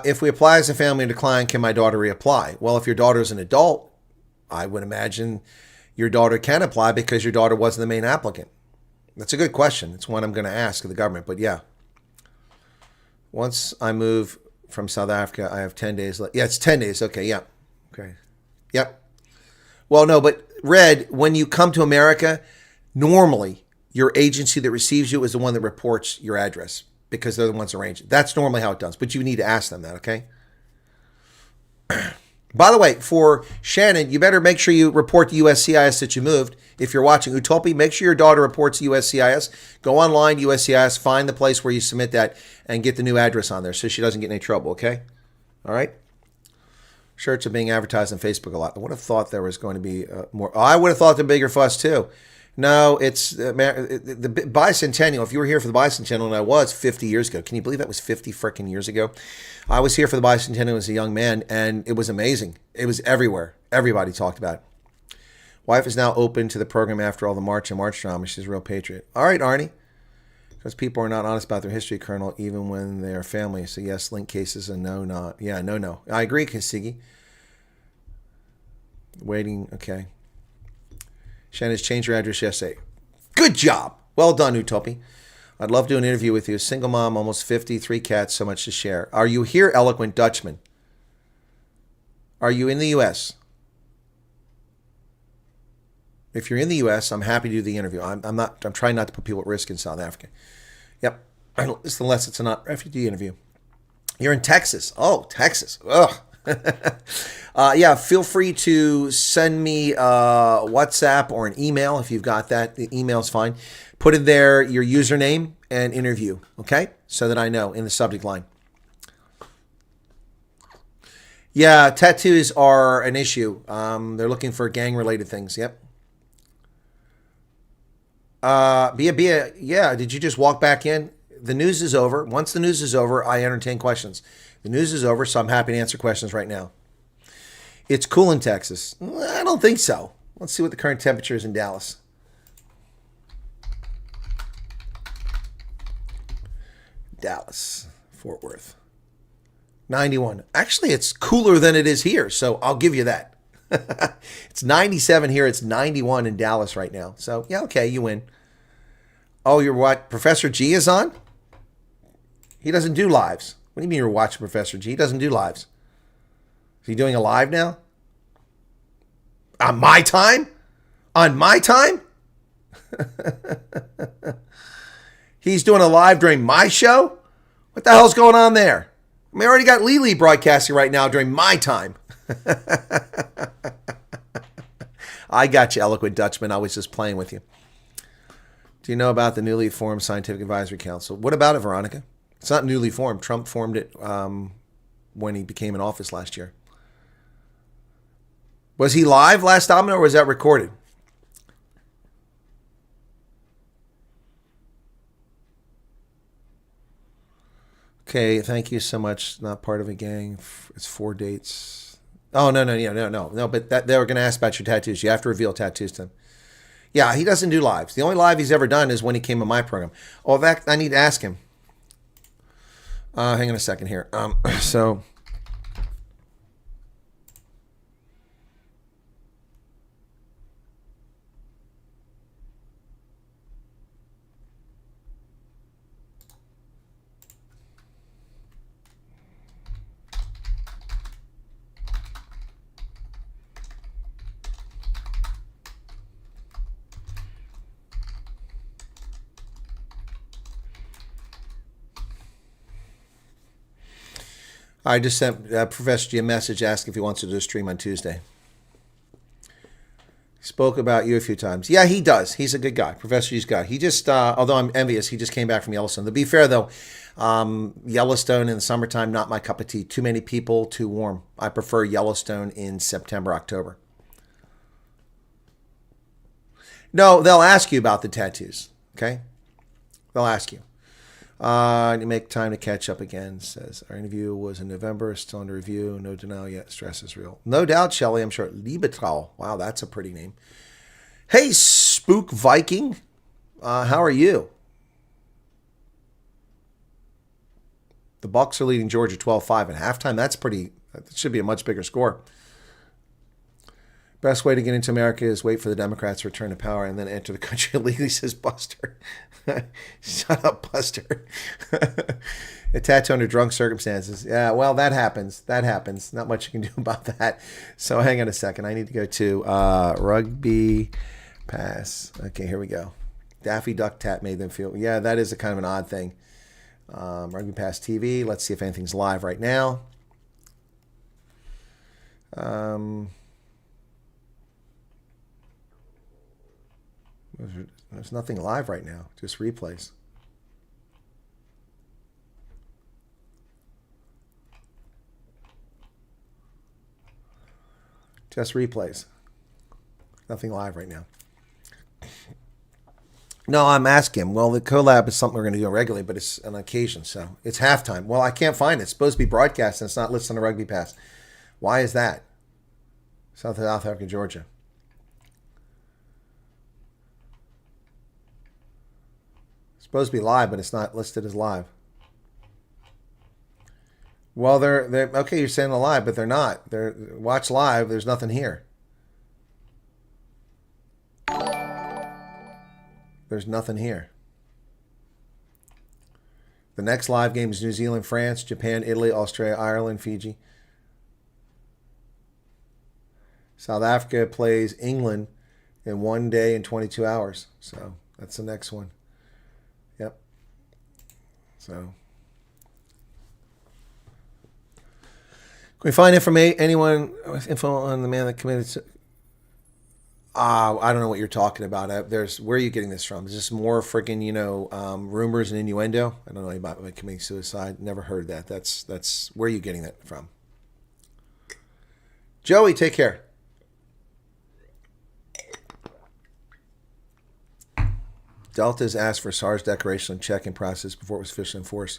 [SPEAKER 3] If we apply as a family and decline, can my daughter reapply? Well, if your daughter is an adult, I would imagine your daughter can apply because your daughter wasn't the main applicant. That's a good question. It's one I'm going to ask of the government, but yeah. Once I move from South Africa, I have 10 days left. Yeah, it's 10 days. Okay, yeah. Okay. Yep. Well, no, but Red, when you come to America, normally your agency that receives you is the one that reports your address because they're the ones arranging. That's normally how it does, but you need to ask them that, okay? By the way, for Shannon, you better make sure you report to USCIS that you moved. If you're watching Utopi, make sure your daughter reports to USCIS. Go online, USCIS, find the place where you submit that, and get the new address on there so she doesn't get in any trouble, okay? All right? Shirts are being advertised on Facebook a lot. I would have thought there was going to be more. I would have thought the bigger fuss, too. No, it's the bicentennial. If you were here for the bicentennial, and I was 50 years ago. Can you believe that was 50 freaking years ago? I was here for the bicentennial as a young man, and it was amazing. It was everywhere. Everybody talked about it. Wife is now open to the program after all the March and March drama. She's a real patriot. All right, Arnie. Because people are not honest about their history, Colonel, even when they are family. So yes, link cases and no, not. Yeah, no. I agree, Kasigi. Waiting, okay. Shannon's changed her address yesterday. Good job. Well done, Utopi. I'd love to do an interview with you. Single mom, almost 50, 3 cats, so much to share. Are you here, eloquent Dutchman? Are you in the U.S.? If you're in the U.S., I'm happy to do the interview. I'm trying not to put people at risk in South Africa. Yep. Unless it's a not refugee interview. You're in Texas. Oh, Texas. Ugh. Yeah, feel free to send me WhatsApp or an email if you've got that. The email's fine. Put in there your username and interview, okay? So that I know in the subject line. Yeah, tattoos are an issue. They're looking for gang-related things. Yep. Bia, yeah, did you just walk back in? The news is over. Once the news is over, I entertain questions. The news is over, so I'm happy to answer questions right now. It's cool in Texas. I don't think so. Let's see what the current temperature is in Dallas. Dallas, Fort Worth. 91. Actually, it's cooler than it is here, so I'll give you that. It's 97 here. It's 91 in Dallas right now. So, yeah, okay, you win. Oh, you're what? Professor G is on? He doesn't do lives. What do you mean you're watching Professor G? He doesn't do lives. Is he doing a live now? On my time? On my time? He's doing a live during my show? What the hell's going on there? I mean, I already got Lily broadcasting right now during my time. I got you, eloquent Dutchman. I was just playing with you. Do you know about the newly formed Scientific Advisory Council? What about it, Veronica? It's not newly formed. Trump formed it when he became in office last year. Was he live last time or was that recorded? Okay, thank you so much. Not part of a gang. It's 4 dates. Oh, no. But they were going to ask about your tattoos. You have to reveal tattoos to them. Yeah, he doesn't do lives. The only live he's ever done is when he came on my program. Oh, that I need to ask him. Hang on a second here. So I just sent Professor G a message asking if he wants to do a stream on Tuesday. He spoke about you a few times. Yeah, he does. He's a good guy. Professor G's guy. He just, although I'm envious, he just came back from Yellowstone. To be fair, though, Yellowstone in the summertime, not my cup of tea. Too many people, too warm. I prefer Yellowstone in September, October. No, they'll ask you about the tattoos, okay? They'll ask you. To make time to catch up again. Says our interview was in November, still under review. No denial yet. Stress is real. No doubt, Shelley. I'm sure. Liebetrau. Wow, that's a pretty name. Hey, Spook Viking. How are you? The Bucks are leading Georgia 12-5 at halftime. That's pretty. That should be a much bigger score. Best way to get into America is wait for the Democrats to return to power and then enter the country illegally, says Buster. Shut up, Buster. A tattoo under drunk circumstances. Yeah, well, that happens. That happens. Not much you can do about that. So hang on a second. I need to go to Rugby Pass. Okay, here we go. Daffy Duck Tat made them feel. Yeah, that is a kind of an odd thing. Rugby Pass TV. Let's see if anything's live right now. There's nothing live right now, just replays. Just replays. Nothing live right now. No, I'm asking him. Well, the collab is something we're going to do regularly, but it's an occasion, so it's halftime. Well, I can't find it. It's supposed to be broadcast, and it's not listed on the Rugby Pass. Why is that? South Africa, Georgia. Supposed to be live, but it's not listed as live. Well, they're okay. You're saying they're live, but they're not. They're watch live. There's nothing here. There's nothing here. The next live game is New Zealand, France, Japan, Italy, Australia, Ireland, Fiji. South Africa plays England in 1 day and 22 hours. So that's the next one. Yep. So Can we find anyone with info on the man that committed? I don't know what you're talking about. Where are you getting this from? Is this more freaking, rumors and innuendo? I don't know about committing suicide. Never heard that. That's where are you getting that from? Joey, take care. Delta's asked for SARS declaration and check-in process before it was officially enforced.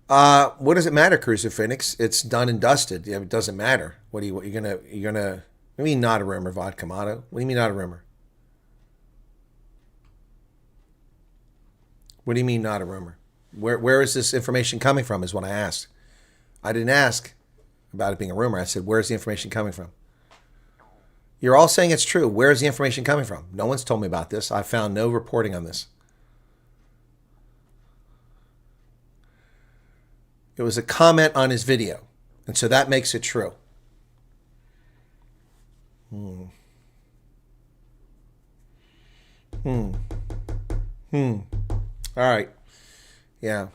[SPEAKER 3] What does it matter, Cruiser Phoenix? It's done and dusted. Yeah, it doesn't matter. What you're gonna? What do you mean not a rumor, Vodka Motto? What do you mean not a rumor? What do you mean not a rumor? Where is this information coming from? Is what I asked. I didn't ask about it being a rumor. I said, where's the information coming from? You're all saying it's true. Where's the information coming from? No one's told me about this. I found no reporting on this. It was a comment on his video. And so that makes it true. All right. Yeah.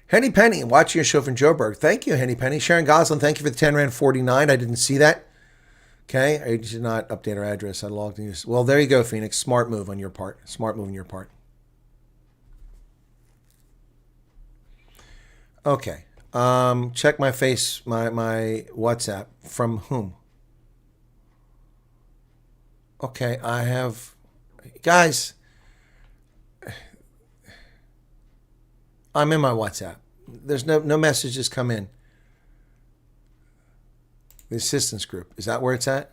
[SPEAKER 3] Henny Penny, watching your show from Joburg. Thank you, Henny Penny. Sharon Goslin, thank you for the 10 Rand 49. I didn't see that. Okay, I did not update our address. I logged in. Well, there you go, Phoenix. Smart move on your part. Smart move on your part. Okay. Check my my WhatsApp. From whom? Okay, I have... Guys, I'm in my WhatsApp. There's no messages come in. The assistance group. Is that where it's at?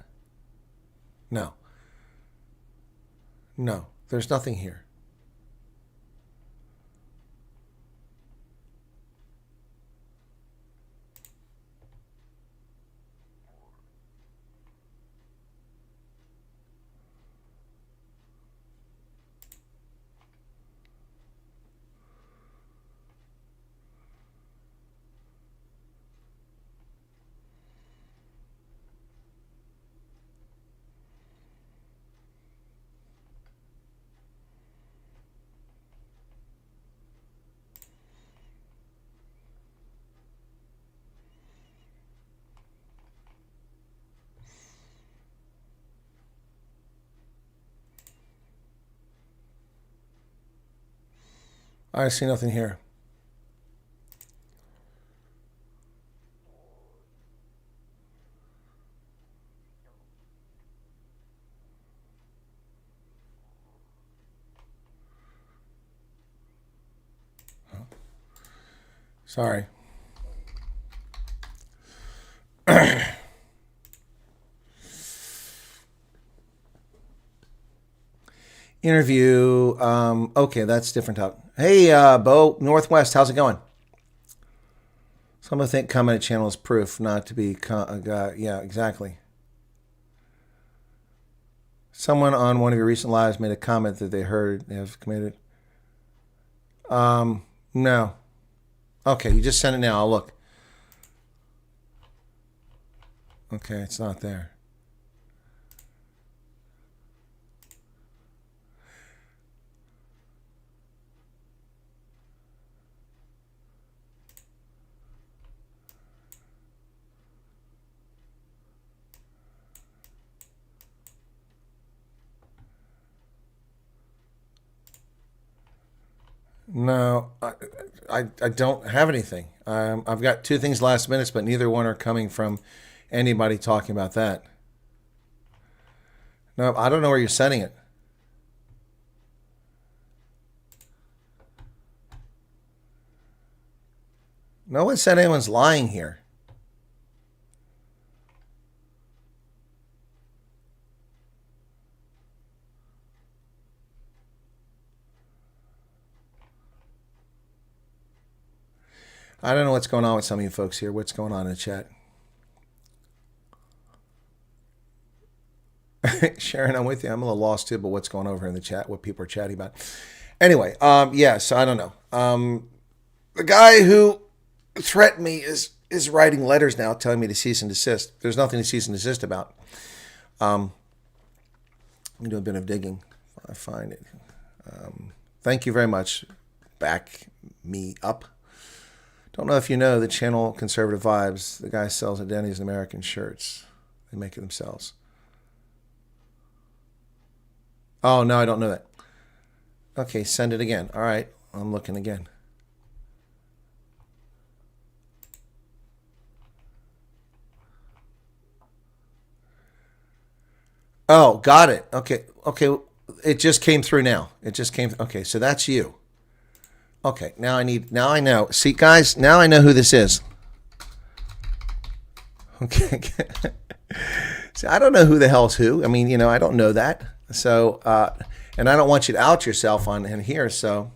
[SPEAKER 3] No. No, there's nothing here. I see nothing here. Oh. Sorry. Interview. Okay, that's different topic. Hey, Bo, Northwest, how's it going? Some think comment channel is proof not to be... yeah, exactly. Someone on one of your recent lives made a comment that they heard they have committed. No. Okay, you just sent it now. I'll look. Okay, it's not there. No, I don't have anything. I've got two things last minutes, but neither one are coming from anybody talking about that. No, I don't know where you're sending it. No one said anyone's lying here. I don't know what's going on with some of you folks here. What's going on in the chat? Sharon, I'm with you. I'm a little lost too, but what's going over in the chat? What people are chatting about? Anyway, yes, I don't know. The guy who threatened me is writing letters now telling me to cease and desist. There's nothing to cease and desist about. I'm going to do a bit of digging. I find it. Thank you very much. Back me up. Don't know if you know the channel Conservative Vibes. The guy sells at Denny's American shirts. They make it themselves. Oh, no, I don't know that. Okay, send it again. All right, I'm looking again. Oh, got it. Okay. It just came through now. Okay, so that's you. Okay, now I know. See, guys, now I know who this is. Okay. See, I don't know who the hell's who. I mean, I don't know that. So, and I don't want you to out yourself in here. So,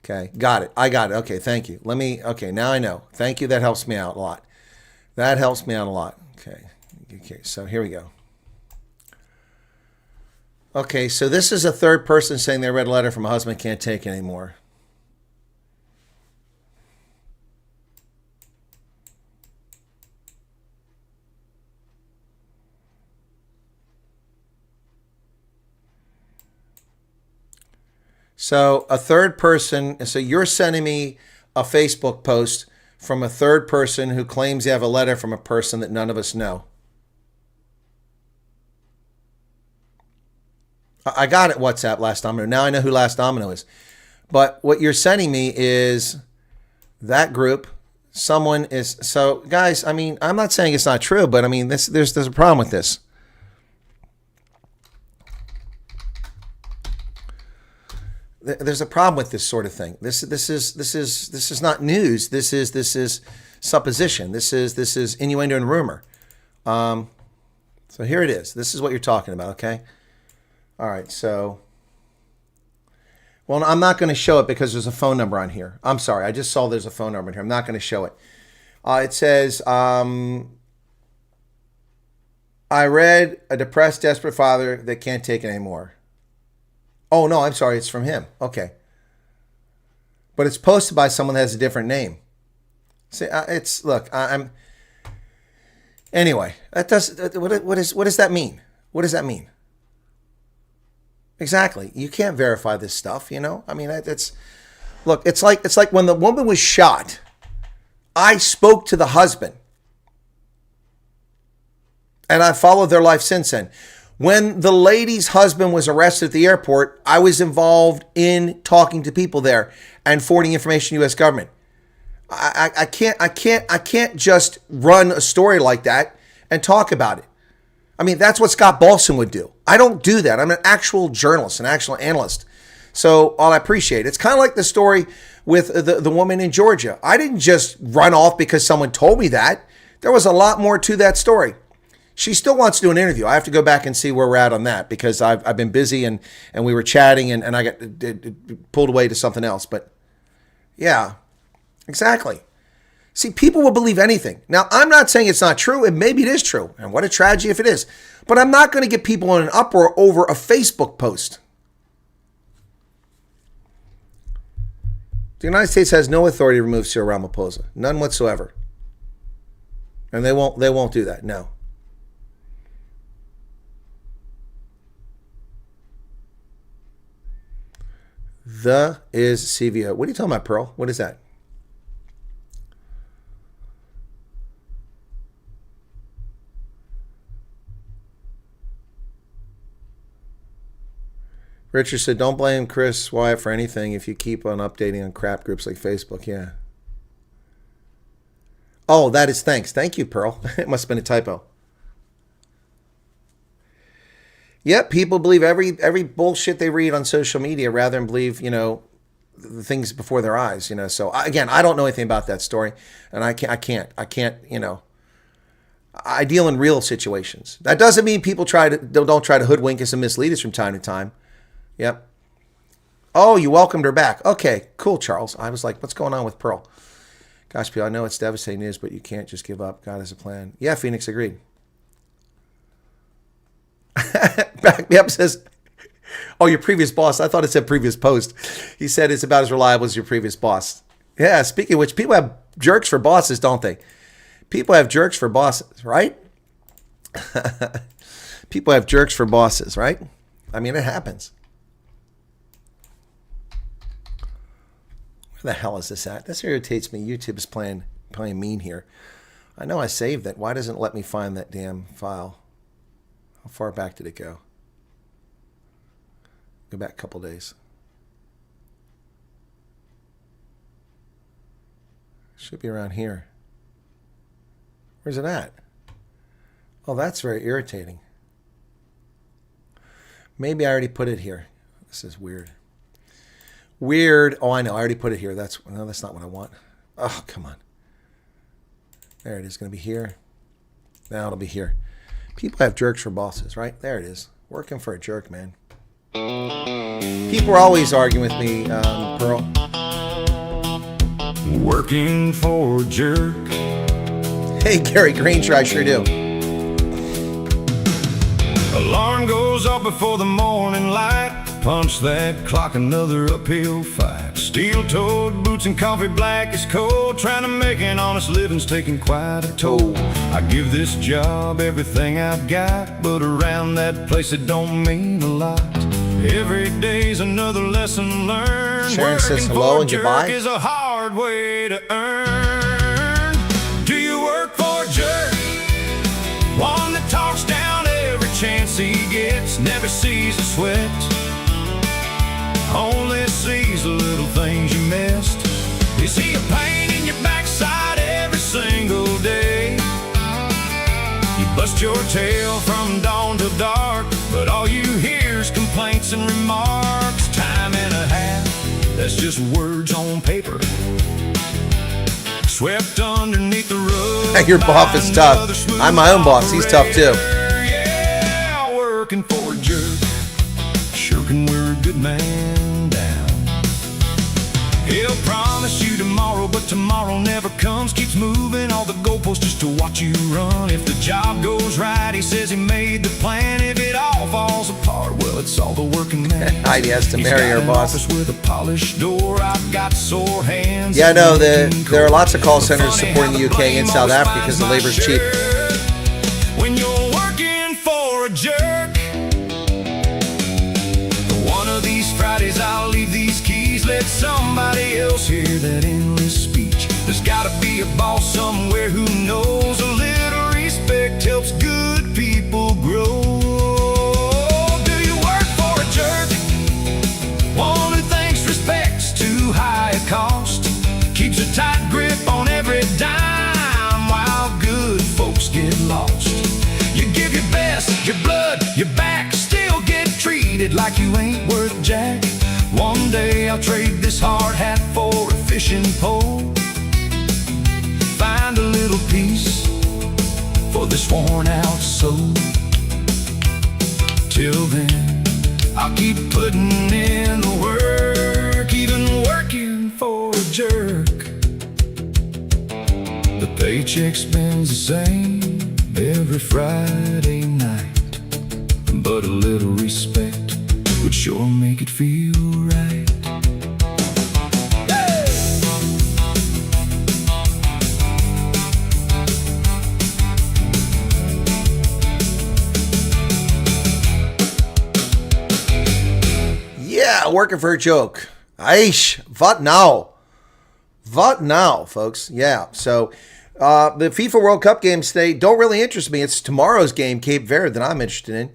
[SPEAKER 3] okay, got it. I got it. Okay, thank you. Okay, now I know. Thank you. That helps me out a lot. Okay, so here we go. Okay, so this is a third person saying they read a letter from a husband can't take anymore. So a third person, so you're sending me a Facebook post from a third person who claims you have a letter from a person that none of us know. I got it, WhatsApp, Last Domino. Now I know who Last Domino is. But what you're sending me is that group. Someone is, so guys, I mean, I'm not saying it's not true, but I mean, there's a problem with this. There's a problem with this sort of thing. This is not news. This is supposition. This is innuendo and rumor. So here it is. This is what you're talking about, okay? All right, so, well, I'm not going to show it because there's a phone number on here. I'm sorry, I just saw there's a phone number in here. I'm not going to show it. It says, I read a depressed, desperate father that can't take it anymore. Oh, no, I'm sorry, it's from him. Okay. But it's posted by someone that has a different name. See, anyway, what does that mean? What does that mean? Exactly. You can't verify this stuff, I mean, it's like when the woman was shot, I spoke to the husband and I followed their life since then. When the lady's husband was arrested at the airport, I was involved in talking to people there and forwarding information to the U.S. government. I can't just run a story like that and talk about it. I mean, that's what Scott Balson would do. I don't do that. I'm an actual journalist, an actual analyst. So I appreciate it. It's kind of like the story with the woman in Georgia. I didn't just run off because someone told me that. There was a lot more to that story. She still wants to do an interview. I have to go back and see where we're at on that because I've been busy and we were chatting and I got pulled away to something else. But yeah, exactly. See, people will believe anything. Now, I'm not saying it's not true, and maybe it is true, and what a tragedy if it is. But I'm not going to get people in an uproar over a Facebook post. The United States has no authority to remove Cyril Ramaphosa, none whatsoever, and they won't do that. No. The is CVO. What are you talking about, Pearl? What is that? Richard said, don't blame Chris Wyatt for anything if you keep on updating on crap groups like Facebook. Yeah. Oh, that is thanks. Thank you, Pearl. It must have been a typo. Yep, people believe every bullshit they read on social media rather than believe, the things before their eyes, So again, I don't know anything about that story, and I can't, I deal in real situations. That doesn't mean people don't try to hoodwink us and mislead us from time to time. Yep. Oh, you welcomed her back. Okay, cool, Charles. I was like, what's going on with Pearl? Gosh, Pearl, I know it's devastating news, but you can't just give up. God has a plan. Yeah, Phoenix agreed. Back me up says, oh, your previous boss. I thought it said previous post. He said it's about as reliable as your previous boss. Yeah, speaking of which, people have jerks for bosses, don't they? People have jerks for bosses, right? People have jerks for bosses, right? I mean, it happens. Where the hell is this at? This irritates me. YouTube is playing mean here. I know I saved that. Why doesn't it let me find that damn file? How far back did it go? Go back a couple days. Should be around here. Where's it at? Oh, that's very irritating. Maybe I already put it here. This is weird. Weird. Oh, I know. I already put it here. That's not what I want. Oh, come on. There it is. Going to be here. Now it'll be here. People have jerks for bosses, right? There it is. Working for a jerk, man. People are always arguing with me, Pearl.
[SPEAKER 1] Working for a jerk.
[SPEAKER 3] Hey, Gary Granger, I sure do.
[SPEAKER 1] Alarm goes off before the morning light. Punch that clock, another uphill fight. Steel-toed boots and coffee black is cold. Trying to make an honest living's taking quite a toll. I give this job everything I've got, but around that place it don't mean a lot. Every day's another lesson learned.
[SPEAKER 3] Sharon says hello and goodbye.
[SPEAKER 1] Working for a jerk is a hard way to earn. Do you work for a jerk? One that talks down every chance he gets, never sees a sweat, only sees the little things you missed. Is he a pain in your backside every single day? You bust your tail from dawn till dark, but all you hear is complaints and remarks. Time and a half, that's just words on paper, swept underneath the rug.
[SPEAKER 3] Your boss is tough. I'm my own boss. He's tough too.
[SPEAKER 1] Yeah, working for a jerk sure can wear a good man down. He'll promise you tomorrow, but tomorrow never comes. Keeps moving all the goalposts just to watch you run. If the job goes right, he says he made the plan. If it all falls apart, well, it's all the working man.
[SPEAKER 3] Heidi has to marry her boss.
[SPEAKER 1] With a polished door, I've got sore hands.
[SPEAKER 3] Yeah, no, there are lots of call centers supporting the UK and South Africa because the labor's cheap.
[SPEAKER 1] When you're working for a jerk, one of these Fridays I'll leave these keys, let somebody else hear that endless speech. There's gotta be a boss somewhere who knows a little respect helps good people grow. Do you work for a jerk? One who thinks respect's too high a cost, keeps a tight grip on every dime while good folks get lost. You give your best, your blood, your back, still get treated like you ain't worth jack. One day I'll trade this hard hat for a fishing pole, find a little peace for this worn out soul. Till then, I'll keep putting in the work, even working for a jerk. The paycheck spends the same every Friday night, but a little respect would sure make it feel right.
[SPEAKER 3] Yeah, working for a joke. Aish, what now? What now, folks? Yeah, so the FIFA World Cup games today don't really interest me. It's tomorrow's game, Cape Verde, that I'm interested in.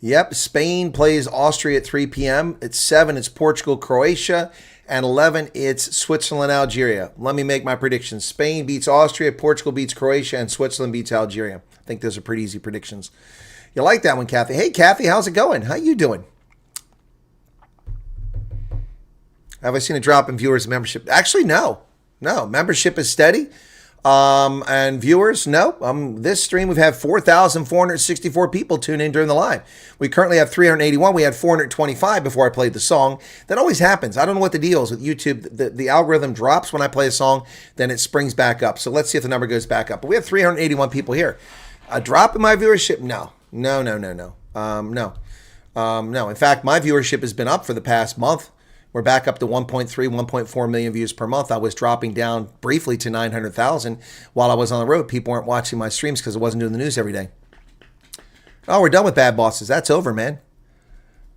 [SPEAKER 3] Yep, Spain plays Austria at 3 p.m. At 7, it's Portugal, Croatia. And 11, it's Switzerland, Algeria. Let me make my predictions. Spain beats Austria, Portugal beats Croatia, and Switzerland beats Algeria. I think those are pretty easy predictions. You like that one, Kathy? Hey, Kathy, how's it going? How you doing? Have I seen a drop in viewers and membership? Actually, no. No, membership is steady. And viewers, no. This stream, we've had 4,464 people tune in during the live. We currently have 381. We had 425 before I played the song. That always happens. I don't know what the deal is with YouTube. The algorithm drops when I play a song, then it springs back up. So let's see if the number goes back up. But we have 381 people here. A drop in my viewership? No. No. In fact, my viewership has been up for the past month. We're back up to 1.3, 1.4 million views per month. I was dropping down briefly to 900,000 while I was on the road. People weren't watching my streams because I wasn't doing the news every day. Oh, we're done with bad bosses. That's over, man.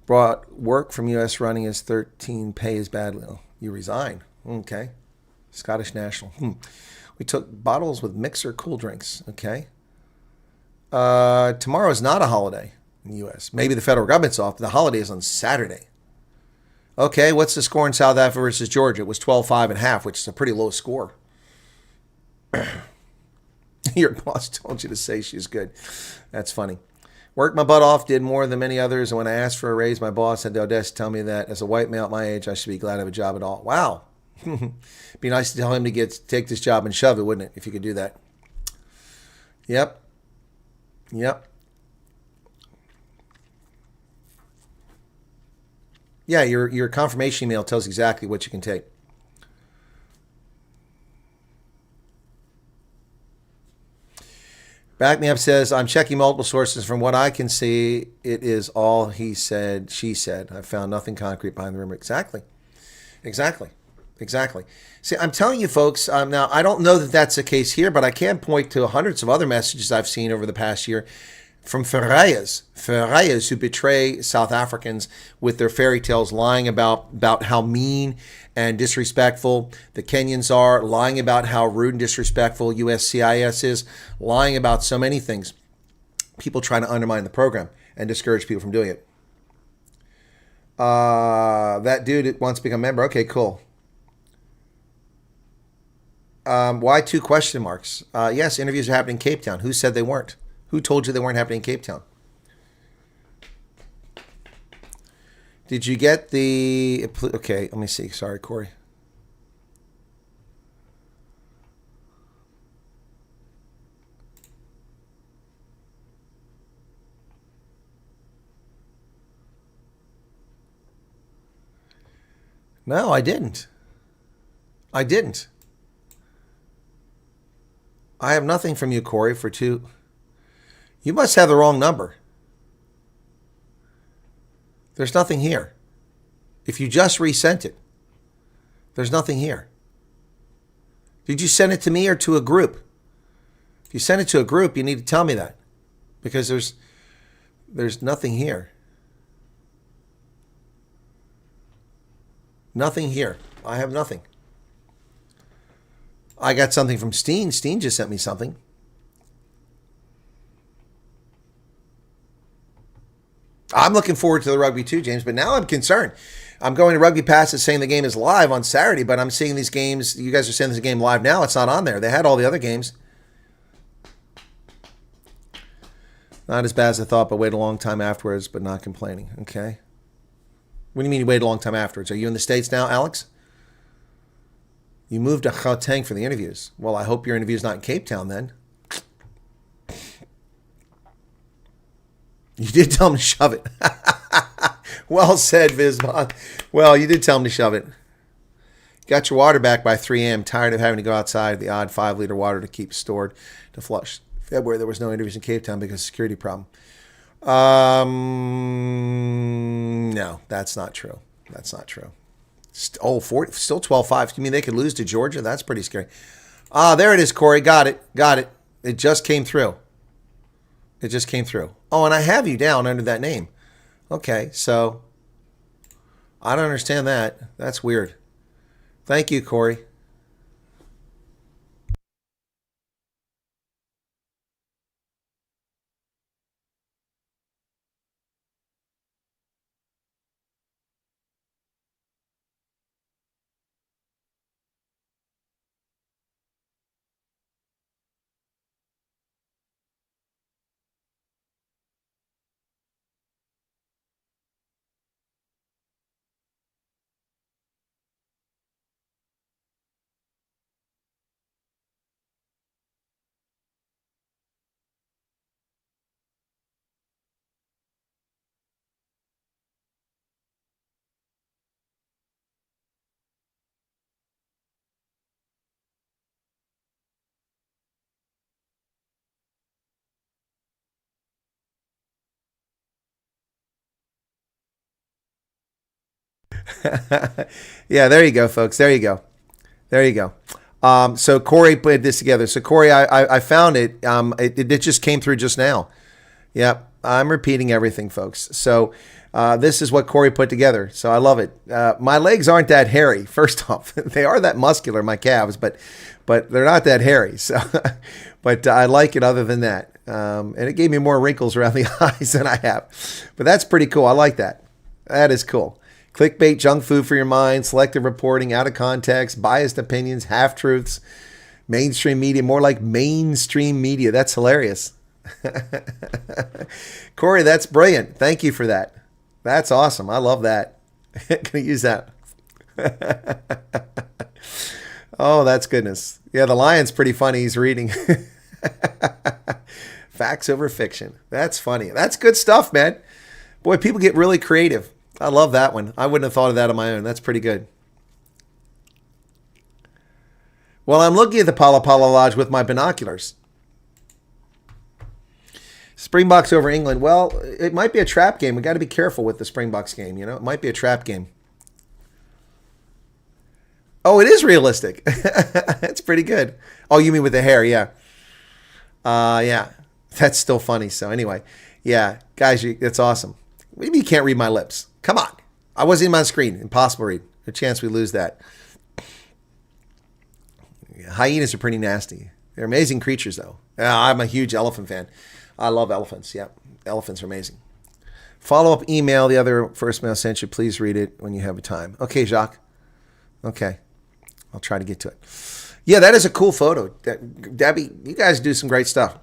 [SPEAKER 3] Brought work from U.S. running as 13 pay is badly. Oh, you resign. Okay. Scottish National. We took bottles with mixer cool drinks. Okay. Tomorrow is not a holiday in the U.S. Maybe the federal government's off, but the holiday is on Saturday. Okay, what's the score in South Africa versus Georgia? It was 12-5 and a half, which is a pretty low score. Your boss told you to say she's good. That's funny. Worked my butt off, did more than many others, and when I asked for a raise, my boss had the audacity to tell me that as a white male at my age, I should be glad to have a job at all. Wow. Be nice to tell him to take this job and shove it, wouldn't it, if you could do that? Yep. Yeah, your confirmation email tells exactly what you can take. Back Me Up says, I'm checking multiple sources. From what I can see, it is all he said, she said. I found nothing concrete behind the rumor. Exactly. See, I'm telling you, folks, now, I don't know that that's the case here, but I can point to hundreds of other messages I've seen over the past year from Ferrayas who betray South Africans with their fairy tales, lying about how mean and disrespectful the Kenyans are, lying about how rude and disrespectful USCIS is, lying about so many things. People trying to undermine the program and discourage people from doing it. That dude wants to become a member. Okay, cool. Why 2 question marks? Yes, interviews are happening in Cape Town. Who said they weren't? Who told you they weren't happening in Cape Town? Did you get the... Okay, let me see. Sorry, Corey. No, I didn't. I have nothing from you, Corey, for 2... You must have the wrong number. There's nothing here. If you just resent it, there's nothing here. Did you send it to me or to a group? If you send it to a group, you need to tell me that, because there's nothing here. Nothing here. I have nothing. I got something from Steen. Steen just sent me something. I'm looking forward to the rugby too, James, but now I'm concerned. I'm going to Rugby Pass. It's saying the game is live on Saturday, but I'm seeing these games. You guys are saying this game live now. It's not on there. They had all the other games. Not as bad as I thought, but wait a long time afterwards, but not complaining. Okay. What do you mean you wait a long time afterwards? Are you in the States now, Alex? You moved to Gauteng for the interviews. Well, I hope your interview's not in Cape Town then. You did tell him to shove it. Well said, Vizbon. Well, you did tell him to shove it. Got your water back by 3 a.m. Tired of having to go outside the odd 5-liter water to keep stored to flush. February, there was no interviews in Cape Town because of security problem. No, that's not true. Still 12-5. You mean they could lose to Georgia? That's pretty scary. There it is, Corey. Got it. It just came through. Oh, and I have you down under that name. Okay, so I don't understand that. That's weird. Thank you, Corey. Yeah, there you go, folks. There you go. There you go. So Corey put this together. So Corey, I found it. It just came through just now. Yep. I'm repeating everything, folks. So this is what Corey put together. So I love it. My legs aren't that hairy. First off, they are that muscular, my calves, but they're not that hairy. So, but I like it other than that. And it gave me more wrinkles around the eyes than I have. But that's pretty cool. I like that. That is cool. Clickbait, junk food for your mind, selective reporting, out of context, biased opinions, half-truths, mainstream media, more like mainstream media. That's hilarious. Corey, that's brilliant. Thank you for that. That's awesome. I love that. Can I use that? Oh, that's goodness. Yeah, the lion's pretty funny. He's reading. Facts over fiction. That's funny. That's good stuff, man. Boy, people get really creative. I love that one. I wouldn't have thought of that on my own. That's pretty good. Well, I'm looking at the Pala Pala Lodge with my binoculars. Springboks over England. Well, it might be a trap game. We got to be careful with the Springboks game. You know, it might be a trap game. Oh, it is realistic. That's pretty good. Oh, you mean with the hair? Yeah. Yeah. That's still funny. So anyway, yeah, guys, that's awesome. Maybe you can't read my lips. Come on. I wasn't even on screen. Impossible to read. A chance we lose that. Hyenas are pretty nasty. They're amazing creatures, though. I'm a huge elephant fan. I love elephants. Yeah, elephants are amazing. Follow-up email. The other first mail sent you. Please read it when you have time. Okay, Jacques. Okay. I'll try to get to it. Yeah, that is a cool photo. Debbie, you guys do some great stuff.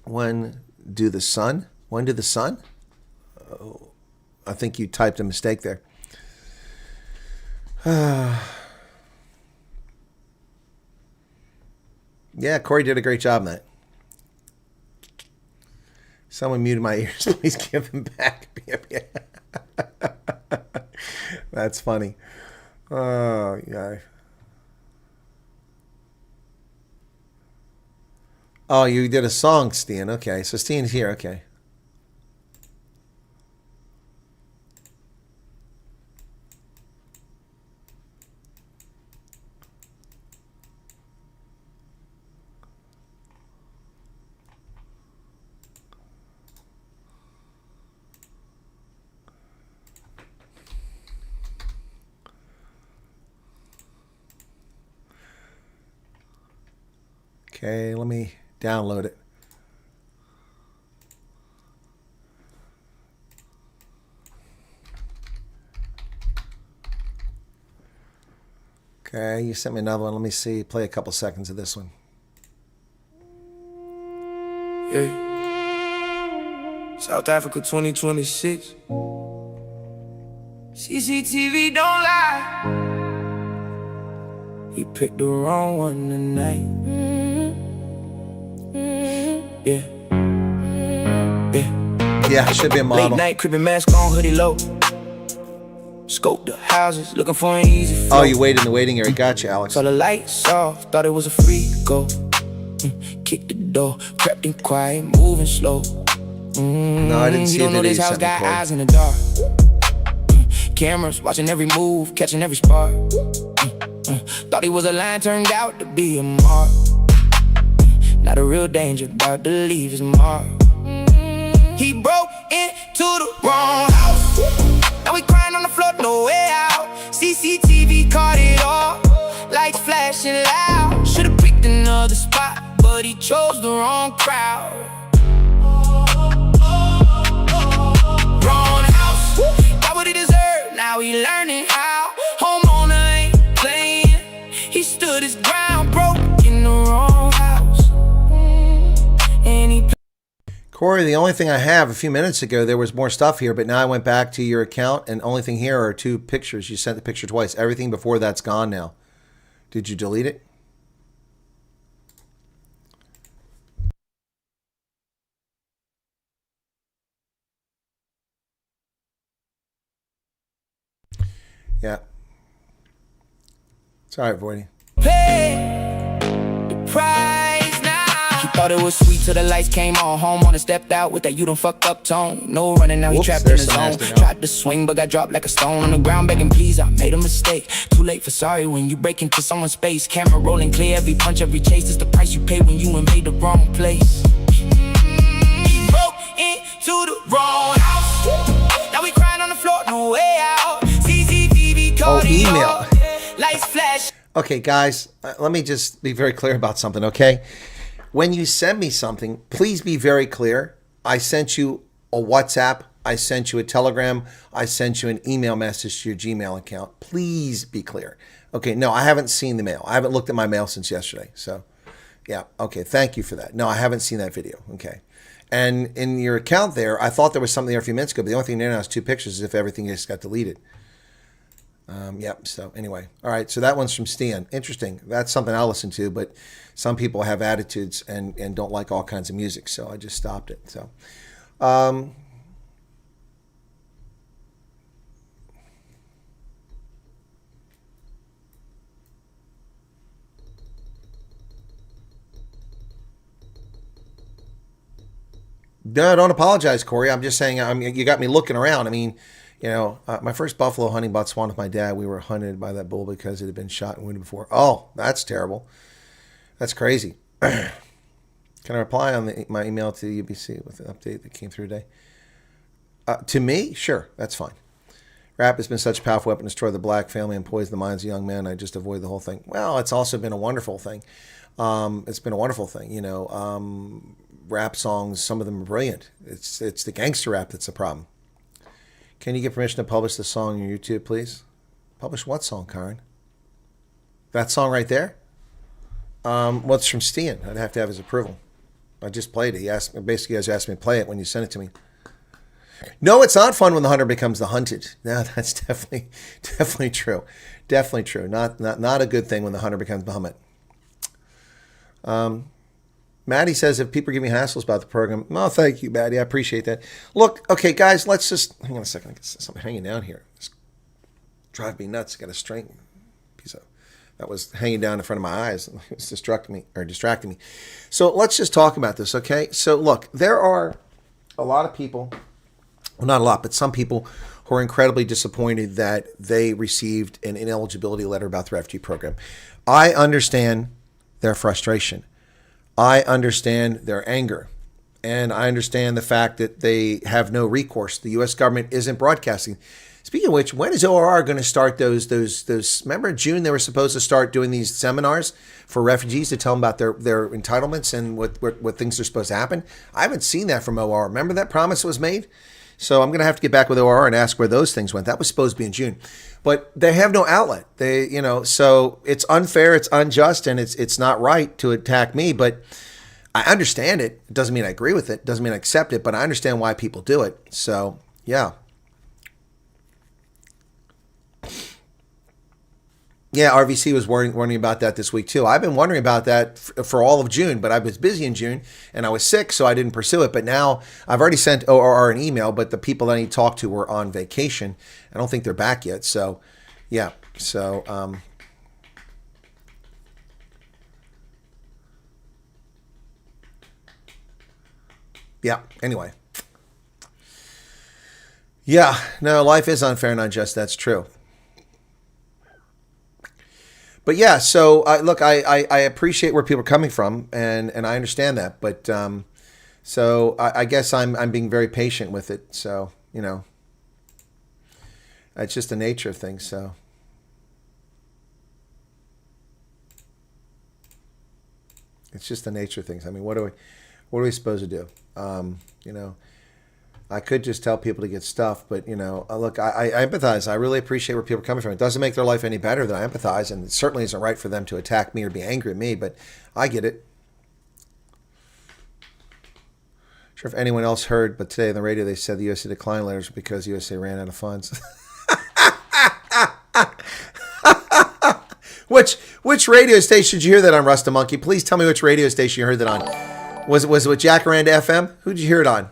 [SPEAKER 3] When do the sun? Oh, I think you typed a mistake there. Yeah, Corey did a great job on that. Someone muted my ears. Please give them back. That's funny. Oh, yeah. Oh, you did a song, Steen. Okay, so Steen's here. Okay. Okay, let me download it. Okay, you sent me another one. Let me see. Play a couple seconds of this one.
[SPEAKER 1] Yeah. South Africa 2026. CCTV don't lie. He picked the wrong one tonight. Yeah. Yeah.
[SPEAKER 3] Yeah, should be a model.
[SPEAKER 1] Late night, creeping mask on, hoodie low. Scope the houses, looking for an easy flow.
[SPEAKER 3] Oh, you wait in the waiting area. Gotcha, Alex.
[SPEAKER 1] Saw the lights off, thought it was a free go. Kicked the door, crept in quiet, moving slow.
[SPEAKER 3] No, I didn't see
[SPEAKER 1] you don't know this house got eyes in the dark. Cameras watching every move, catching every spark. Thought he was a lion, turned out to be a mark. Not a real danger, about to leave his mark. He broke into the wrong house. Now we crying on the floor, no way out. CCTV caught it all, lights flashing loud. Should've picked another spot, but he chose the wrong crowd. Wrong house, got what he deserved, now he learning how. Homeowner ain't playing, he stood his ground, broke in the wrong house. And he
[SPEAKER 3] Corey, the only thing I have, a few minutes ago, there was more stuff here, but now I went back to your account, and the only thing here are 2 pictures. You sent the picture twice. Everything before that's gone now. Did you delete it? Yeah. It's all right, Voidy.
[SPEAKER 1] pay the price now. He
[SPEAKER 4] Thought it was sweet till the lights came on. Homeowner stepped out with that you done fucked up tone. No running now, he
[SPEAKER 3] Whoops,
[SPEAKER 4] trapped in the
[SPEAKER 3] there's some
[SPEAKER 4] zone.
[SPEAKER 3] nasty note.
[SPEAKER 4] Tried to swing but got dropped like a stone on the ground begging please. I made a mistake. Too late for sorry when you break into someone's space. Camera rolling clear, every punch, every chase. It's the price you pay when you invade the wrong place. Broke into the wrong house. Now we crying on the floor, no way out. CCTV caught
[SPEAKER 3] email.
[SPEAKER 4] Lights flash.
[SPEAKER 3] Okay, guys, let me just be very clear about something, okay? When you send me something, please be very clear. I sent you a WhatsApp. I sent you a Telegram. I sent you an email message to your Gmail account. Please be clear. Okay, no, I haven't seen the mail. I haven't looked at my mail since yesterday. So, yeah, okay, thank you for that. No, I haven't seen that video, okay? And in your account there, I thought there was something there a few minutes ago, but the only thing there now is 2 pictures as if everything just got deleted. Yep, so anyway. All right, so that one's from Stan. Interesting. That's something I'll listen to, but some people have attitudes and don't like all kinds of music, so I just stopped it. So, no, don't apologize, Corey. I'm just saying, you got me looking around. I mean, you know, my first buffalo hunting Botswana with my dad, we were hunted by that bull because it had been shot and wounded before. Oh, that's terrible. That's crazy. Can I reply on my email to the UBC with an update that came through today? To me? Sure, that's fine. Rap has been such a powerful weapon to destroy the black family and poison the minds of young men. I just avoid the whole thing. Well, it's also been a wonderful thing. It's been a wonderful thing. You know, rap songs, some of them are brilliant. It's the gangster rap that's the problem. Can you get permission to publish the song on YouTube, please? Publish what song, Karen? That song right there? What's from Steen? I'd have to have his approval. I just played it. He asked me me to play it when you sent it to me. No, it's not fun when the hunter becomes the hunted. No, that's definitely true. Definitely true. Not a good thing when the hunter becomes Muhammad. Maddie says, if people give me hassles about the program, oh, thank you, Maddie. I appreciate that. Look, okay, guys, let's just, hang on a second. I got something hanging down here. It's driving me nuts. I got a string piece of, that was hanging down in front of my eyes. It was distracting me. So let's just talk about this, okay? So look, there are a lot of people, well, not a lot, but some people who are incredibly disappointed that they received an ineligibility letter about the refugee program. I understand their frustration. I understand their anger, and I understand the fact that they have no recourse. The U.S. government isn't broadcasting. Speaking of which, when is ORR going to start those? Remember in June they were supposed to start doing these seminars for refugees to tell them about their entitlements and what things are supposed to happen. I haven't seen that from ORR. Remember that promise was made? So I'm going to have to get back with ORR and ask where those things went. That was supposed to be in June, but they have no outlet. So it's unfair, it's unjust, and it's not right to attack me. But I understand it. It doesn't mean I agree with it. It doesn't mean I accept it. But I understand why people do it. So yeah. Yeah, RVC was wondering about that this week too. I've been wondering about that for all of June, but I was busy in June and I was sick, so I didn't pursue it. But now I've already sent ORR an email, but the people that I need to talk to were on vacation. I don't think they're back yet. So, yeah. So, yeah. Anyway. Yeah. No, life is unfair and unjust. That's true. But yeah, so look, I appreciate where people are coming from, and I understand that. But so I guess I'm being very patient with it. So it's just the nature of things. So it's just the nature of things. I mean, what are we supposed to do? I could just tell people to get stuff, but look, I empathize. I really appreciate where people are coming from. It doesn't make their life any better that I empathize, and it certainly isn't right for them to attack me or be angry at me, but I get it. Sure, if anyone else heard, but today on the radio they said the USA declined letters because USA ran out of funds. Which radio station did you hear that on, Rusta Monkey? Please tell me which radio station you heard that on. Was it with Jacaranda FM? Who did you hear it on?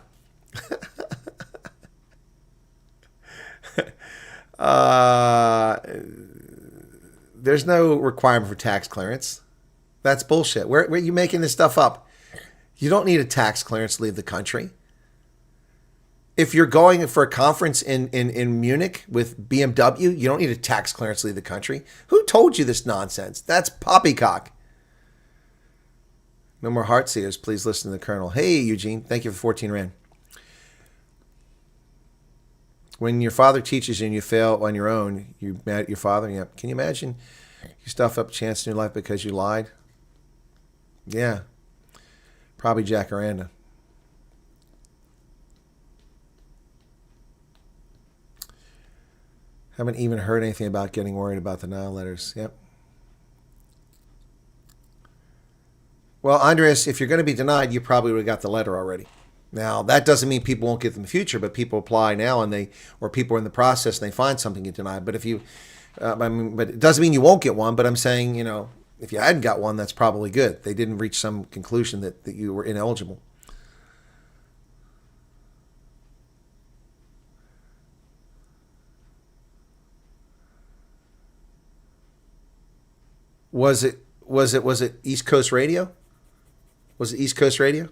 [SPEAKER 3] There's no requirement for tax clearance. That's bullshit. Where are you making this stuff up? You don't need a tax clearance to leave the country. If you're going for a conference in Munich with BMW, you don't need a tax clearance to leave the country. Who told you this nonsense? That's poppycock. No more heartseers. Please listen to the Colonel. Hey, Eugene. Thank you for 14 Rand. When your father teaches you and you fail on your own, you're mad at your father. Yeah. Can you imagine you stuff up a chance in your life because you lied? Yeah. Probably Jacaranda. Haven't even heard anything about getting worried about the Nile letters. Yep. Well, Andres, if you're going to be denied, you probably would have got the letter already. Now, that doesn't mean people won't get them in the future, but people apply now or people are in the process and they find something get denied. But but it doesn't mean you won't get one. But I'm saying, if you hadn't got one, that's probably good. They didn't reach some conclusion that you were ineligible. Was it East Coast Radio? Was it East Coast Radio?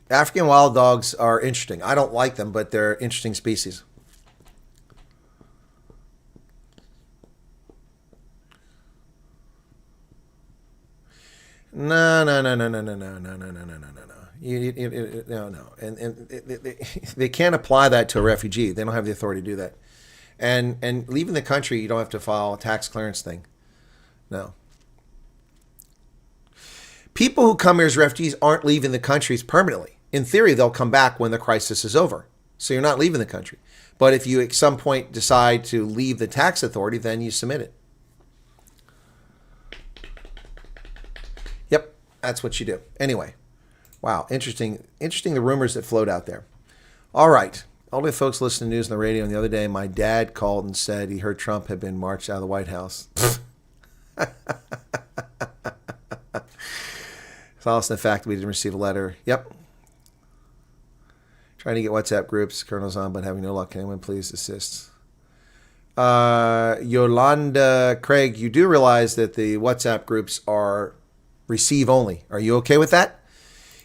[SPEAKER 3] African wild dogs are interesting. I don't like them, but they're interesting species. No. No. And they can't apply that to a refugee. They don't have the authority to do that. And leaving the country, you don't have to file a tax clearance thing. No. People who come here as refugees aren't leaving the countries permanently. In theory, they'll come back when the crisis is over. So you're not leaving the country. But if you at some point decide to leave the tax authority, then you submit it. Yep, that's what you do. Anyway, wow, interesting the rumors that float out there. All right. All the folks listening to news on the radio, and the other day, my dad called and said he heard Trump had been marched out of the White House. Solace in the fact that we didn't receive a letter. Yep. Trying to get WhatsApp groups, Colonel's on, but having no luck. Anyone please assist? Yolanda Craig, you do realize that the WhatsApp groups are receive only. Are you okay with that?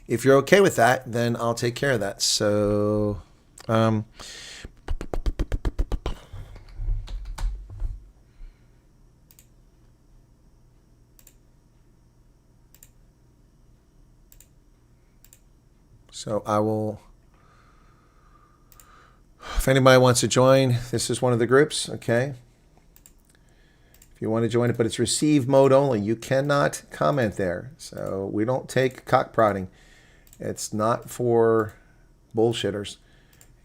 [SPEAKER 3] If you're okay with that, then I'll take care of that. So... So I will, if anybody wants to join, this is one of the groups, okay? If you want to join it, but it's receive mode only. You cannot comment there. So we don't take cock prodding. It's not for bullshitters.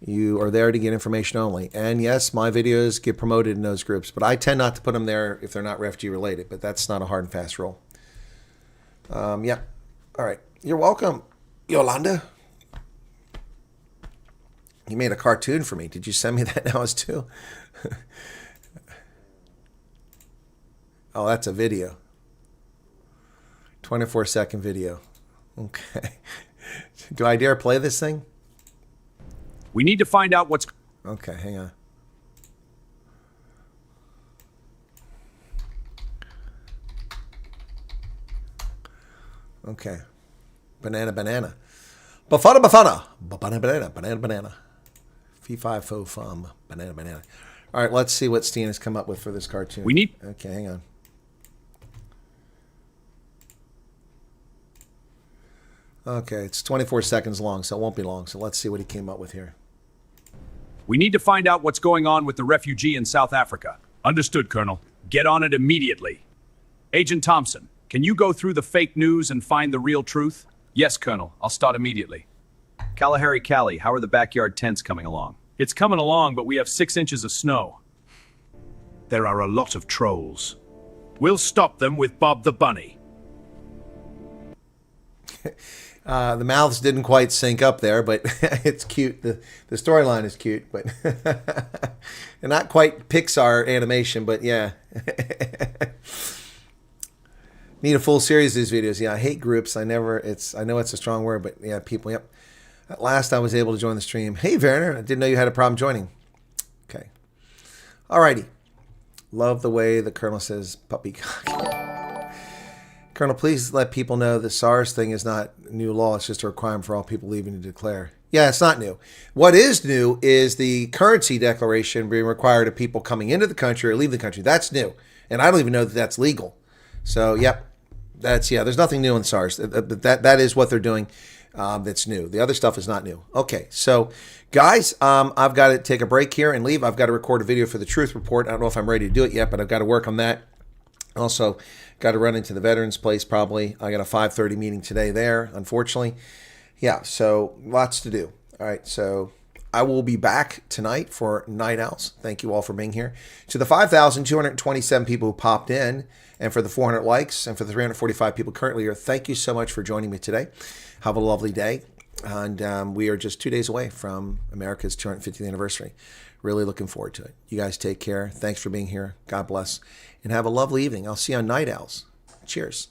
[SPEAKER 3] You are there to get information only. And yes, my videos get promoted in those groups, but I tend not to put them there if they're not refugee related, but that's not a hard and fast rule. Yeah. All right. You're welcome, Yolanda. You made a cartoon for me. Did you send me that now as too? Oh, that's a video. 24-second video. Okay. Do I dare play this thing?
[SPEAKER 5] We need to find out what's...
[SPEAKER 3] Okay, hang on. Okay. Banana. Bafana. Banana. Fee, fi, fo, fum. Banana. All right, let's see what Steen has come up with for this cartoon.
[SPEAKER 5] We need...
[SPEAKER 3] Okay, hang on. Okay, it's 24 seconds long, so it won't be long. So let's see what he came up with here.
[SPEAKER 5] We need to find out what's going on with the refugee in South Africa. Understood, Colonel. Get on it immediately. Agent Thompson, can you go through the fake news and find the real truth? Yes, Colonel. I'll start immediately. Kalahari Callie, how are the backyard tents coming along? It's coming along, but we have 6 inches of snow. There are a lot of trolls. We'll stop them with Bob the Bunny.
[SPEAKER 3] The mouths didn't quite sync up there, but it's cute. The storyline is cute, but and not quite Pixar animation, but yeah. Need a full series of these videos. Yeah, I hate groups. I know it's a strong word, but yeah, people. Yep. At last, I was able to join the stream. Hey, Werner, I didn't know you had a problem joining. Okay. Alrighty. Love the way the Colonel says poppycock. Colonel, please let people know the SARS thing is not new law. It's just a requirement for all people leaving to declare. Yeah, it's not new. What is new is the currency declaration being required of people coming into the country or leaving the country. That's new. And I don't even know that that's legal. So, yep. There's nothing new in SARS. That is what they're doing. That's new. The other stuff is not new. Okay, so guys, I've got to take a break here and leave. I've got to record a video for the Truth Report. I don't know if I'm ready to do it yet, but I've got to work on that. Also, got to run into the Veterans Place probably. I got a 5:30 meeting today there, unfortunately. Yeah, so lots to do. All right, so I will be back tonight for Night Owls. Thank you all for being here. To the 5,227 people who popped in, and for the 400 likes, and for the 345 people currently here, thank you so much for joining me today. Have a lovely day. And we are just 2 days away from America's 250th anniversary. Really looking forward to it. You guys take care. Thanks for being here. God bless. And have a lovely evening. I'll see you on Night Owls. Cheers.